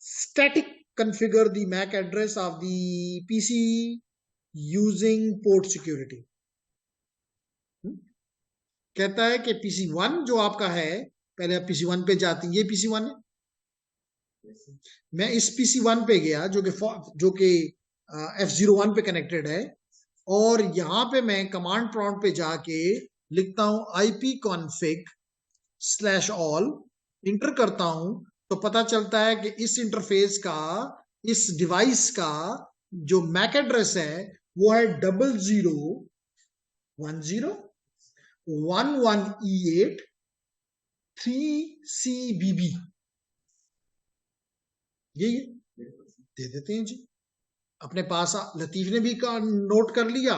static configure the MAC address of the PC using port security. कहता है कि PC1 जो आपका है, पहले आप PC1 पे जाते हैं, ये PC1 है, मैं इस PC1 पे गया जो कि F01 पे कनेक्टेड है, और यहां पे मैं कमांड प्रॉम्प्ट पे जाके लिखता हूं ipconfig/all, इंटर करता हूं, तो पता चलता है कि इस इंटरफेस का, इस डिवाइस का जो मैक एड्रेस है वो है 001011E8 3CBB। ये दे देते हैं जी। अपने पास लतीफ ने भी नोट कर लिया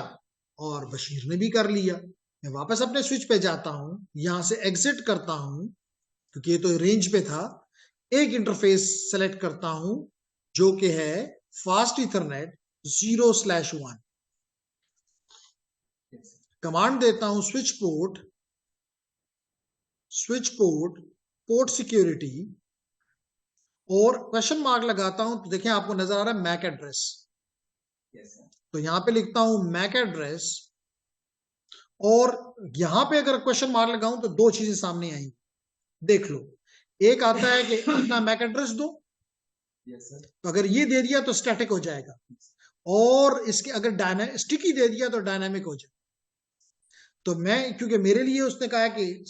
और बशीर ने भी कर लिया। मैं वापस अपने स्विच पे जाता हूं, यहां से एग्जिट करता हूं क्योंकि ये तो रेंज पे था, एक इंटरफेस सेलेक्ट करता हूं जो कि है फास्ट इथरनेट 0/1। कमांड देता हूं स्विच पोर्ट सिक्योरिटी, और क्वेश्चन मार्क लगाता हूं, तो देखें आपको नजर आ रहा है मैक एड्रेस। तो यहां पे लिखता हूं मैक एड्रेस, और यहां पे अगर क्वेश्चन मार्क लगाऊं तो दो चीजें सामने आएंगी, देख लो। एक आता है कि अपना मैक एड्रेस दो, तो अगर ये दे दिया तो स्टैटिक हो जाएगा, और इसके अगर स्टिकी दे दिया तो डायनामिक हो जाएगा। तो मैं, क्योंकि मेरे लिए उसने कहा है कि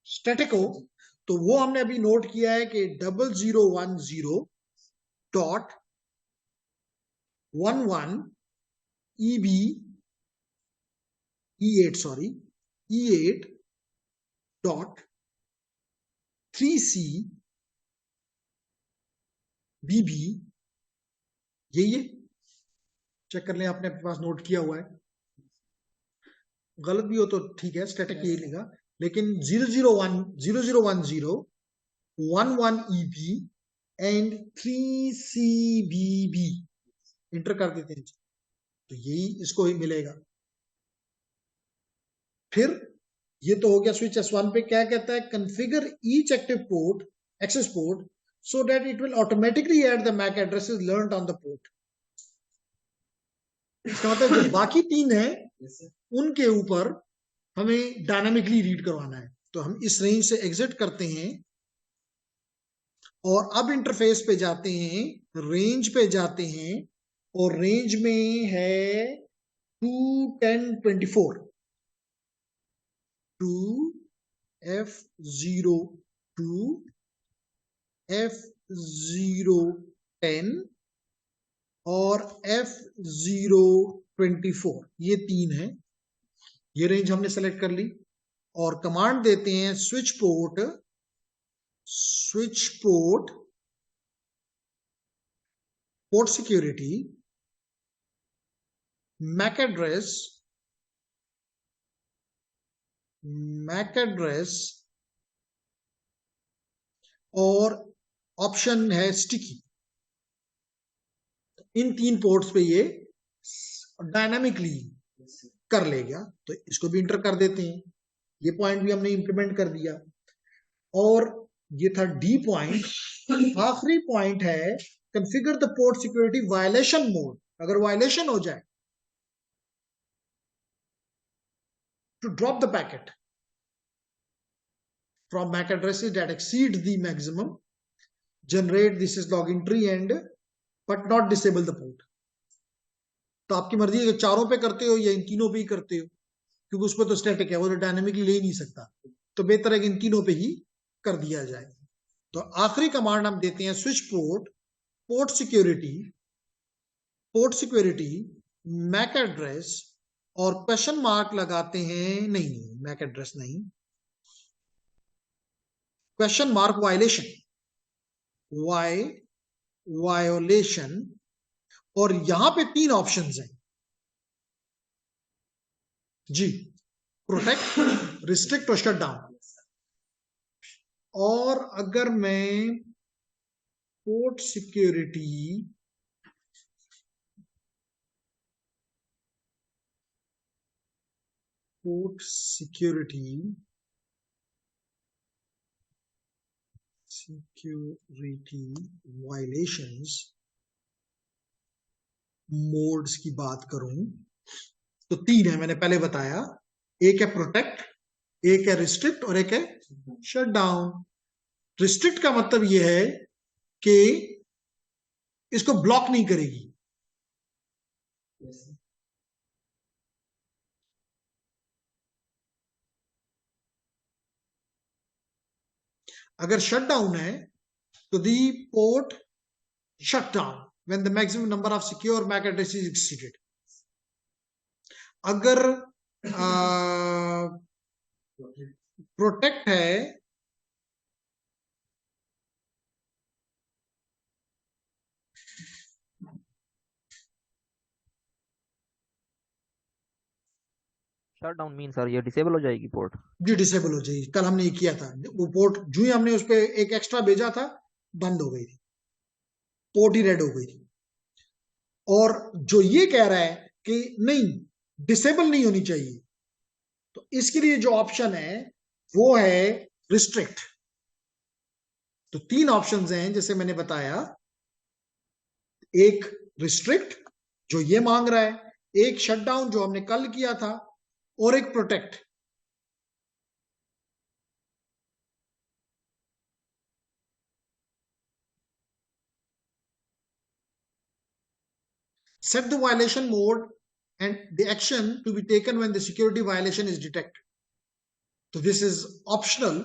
स्टैटिक हो, तो वो हमने अभी नोट किया है कि 0011E8.3CBB, यही है। चेक कर लें, आपने अपने पास नोट किया हुआ है, गलत भी हो तो ठीक है, स्टैटिक यही लिखा, लेकिन 001011EB एंड 3CBB इंटर कर देते हैं, तो यही इसको ही मिलेगा। फिर ये तो हो गया स्विच S1 पे। क्या कहता है, configure each access port so that it will automatically add the MAC addresses learned on the port। इसका मतलब जो बाकी तीन है उनके ऊपर हमें डायनामिकली रीड करवाना है। तो हम इस रेंज से एग्जिट करते हैं और अब इंटरफेस पे जाते हैं, रेंज पे जाते हैं, और रेंज में है 21024 2F02 F010 और F024, ये तीन है। ये रेंज हमने सेलेक्ट कर ली और कमांड देते हैं switch port security MAC address और ऑप्शन है स्टिकी। इन तीन पोर्ट्स पे ये डायनामिकली कर लेगा, तो इसको भी इंटर कर देते हैं। ये पॉइंट भी हमने इंप्लीमेंट कर दिया। और ये था डी पॉइंट। आखिरी पॉइंट है configure the port security violation mode. अगर वायलेशन हो जाए to drop the packet from MAC addresses that exceed the maximum, generate this is login tree and but not disable the port। तो आपकी मर्जी है कि चारों पे करते हो या इन तीनों पे ही करते हो, क्योंकि उस पर तो स्टैटिक है, वो तो डायनेमिकली ले ही नहीं सकता, तो बेहतर है कि इन तीनों पे ही कर दिया जाए। तो आखिरी कमांड हम देते हैं switch port security MAC address और क्वेश्चन मार्क लगाते हैं, नहीं मैक एड्रेस नहीं, क्वेश्चन मार्क वायोलेशन, और यहां पे तीन ऑप्शंस हैं जी, प्रोटेक्ट, रिस्ट्रिक्ट और शट डाउन। और अगर मैं port security security violations modes की बात करूं तो 3 है, मैंने पहले बताया। एक है प्रोटेक्ट, एक है रिस्ट्रिक्ट और एक है शट डाउन। रिस्ट्रिक्ट का मतलब यह है कि इसको ब्लॉक नहीं करेगी। अगर शट डाउन है तो दी port shut down when the maximum number of secure MAC addresses is exceeded. अगर प्रोटेक्ट है शट डाउन मीन सर ये डिसेबल हो जाएगी पोर्ट? जी डिसेबल हो जाएगी। कल हमने ये किया था, वो पोर्ट जो ही हमने उस पर एक एक्स्ट्रा भेजा था बंद हो गई थी, पोर्ट ही रेड हो गई थी। और जो ये कह रहा है कि नहीं डिसेबल नहीं होनी चाहिए, तो इसके लिए जो ऑप्शन है वो है रिस्ट्रिक्ट। तो 3 ऑप्शंस हैं जैसे मैंने बताया, एक रिस्ट्रिक्ट जो ये मांग रहा है, एक शट डाउन जो हमने कल किया था, और एक protect. Set the violation mode and the action to be taken when the security violation is detected. तो this is optional,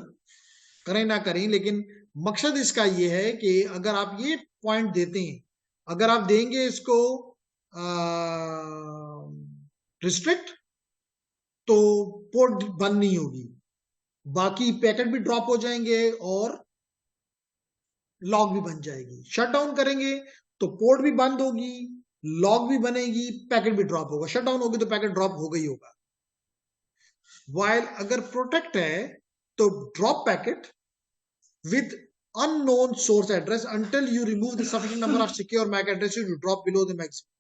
करें ना करें, लेकिन मकसद इसका ये है कि अगर आप ये पॉइंट देते हैं, अगर आप देंगे इसको रिस्ट्रिक्ट तो पोर्ट बंद नहीं होगी, बाकी पैकेट भी ड्रॉप हो जाएंगे और लॉग भी बन जाएगी। शट डाउन करेंगे तो पोर्ट भी बंद होगी, लॉग भी बनेगी, पैकेट भी ड्रॉप होगा। शट डाउन होगी तो पैकेट ड्रॉप होगा ही होगा। वाइल अगर प्रोटेक्ट है तो drop packet with unknown source address until you remove the sufficient number of secure MAC addresses to drop below the maximum.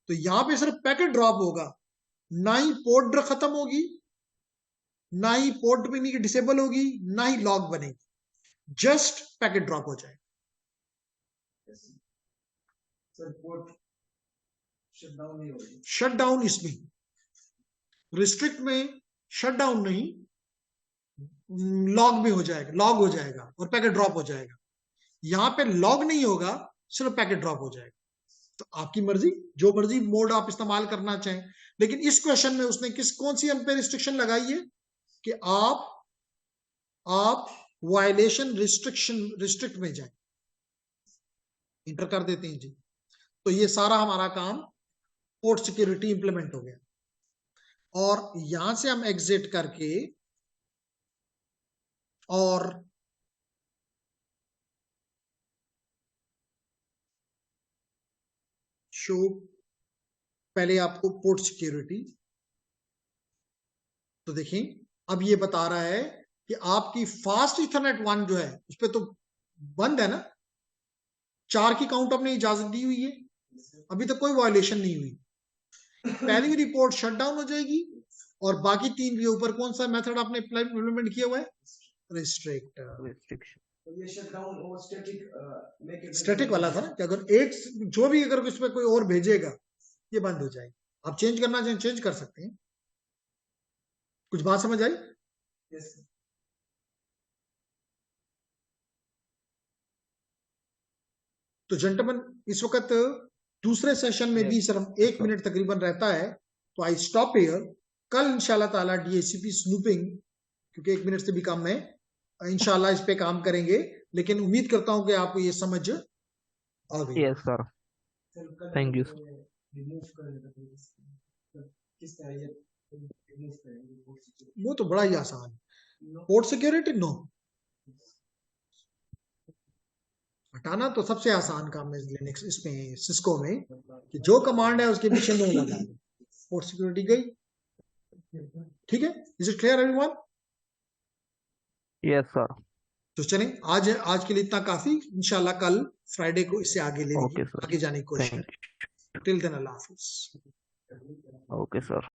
तो यहां पे सिर्फ पैकेट ड्रॉप होगा, ना ही पोर्ट खत्म होगी, ना ही पोर्ट भी नहीं डिसेबल होगी, ना ही लॉग बनेगी, जस्ट पैकेट ड्रॉप हो जाएगा। सर पोर्ट शट डाउन नहीं होगी। शट डाउन इसमें, रिस्ट्रिक्ट में शट डाउन नहीं, लॉग में हो जाएगा, लॉग हो जाएगा और पैकेट ड्रॉप हो जाएगा। यहां पे लॉग नहीं होगा, सिर्फ पैकेट ड्रॉप हो जाएगा। तो आपकी मर्जी, जो मर्जी मोड आप इस्तेमाल करना चाहें। लेकिन इस क्वेश्चन में उसने कौन सी हम पे रिस्ट्रिक्शन लगाई है कि आप वायलेशन रिस्ट्रिक्ट में जाए, इंटर कर देते हैं जी। तो ये सारा हमारा काम पोर्ट सिक्योरिटी इंप्लीमेंट हो गया। और यहां से हम एग्जिट करके और शो पहले आपको पोर्ट सिक्योरिटी, तो देखें अब ये बता रहा है कि आपकी फास्ट इथरनेट 1 जो है उस पर तो बंद है ना, 4 की काउंट आपने इजाजत दी हुई है, अभी तक कोई वायलेशन नहीं हुई। पहली भी रिपोर्ट शट डाउन हो जाएगी और बाकी 3 के ऊपर कौन सा मेथड आपने इम्प्लीमेंट किया हुआ है? रिस्ट्रिक्शन। तो ये शट डाउन और स्टैटिक वाला था ना कि अगर एक जो भी अगर उस पर कोई और भेजेगा ये बंद हो जाएगी। आप चेंज करना चाहें चेंज कर सकते हैं। कुछ बात समझ आई? यस। तो जेंटलमैन इस वक्त दूसरे सेशन में भी सिर्फ 1 मिनट तकरीबन रहता है, तो आई स्टॉप हियर। कल इंशाल्लाह ताला डीएचसीपी स्नूपिंग, क्योंकि 1 मिनट से भी कम है, इंशाल्लाह इस पे काम करेंगे। लेकिन उम्मीद करता हूं कि आपको ये समझ आ गई। Yes sir, thank you. वो तो बड़ा ही आसान है। पोर्ट सिक्योरिटी नो, हटाना तो सबसे आसान काम है लिनक्स इसमें, सिस्को में, कि जो कमांड है उसके पीछे नो लगा दो, पोर्ट सिक्योरिटी गई। ठीक है, is it clear everyone? Yes sir. तो चलें आज के लिए इतना काफी। इंशाल्लाह कल फ्राइडे को इससे आगे लेने की, आगे जाने की कोशिश करें। टिल देन अल्लाह हाफिज। Okay sir.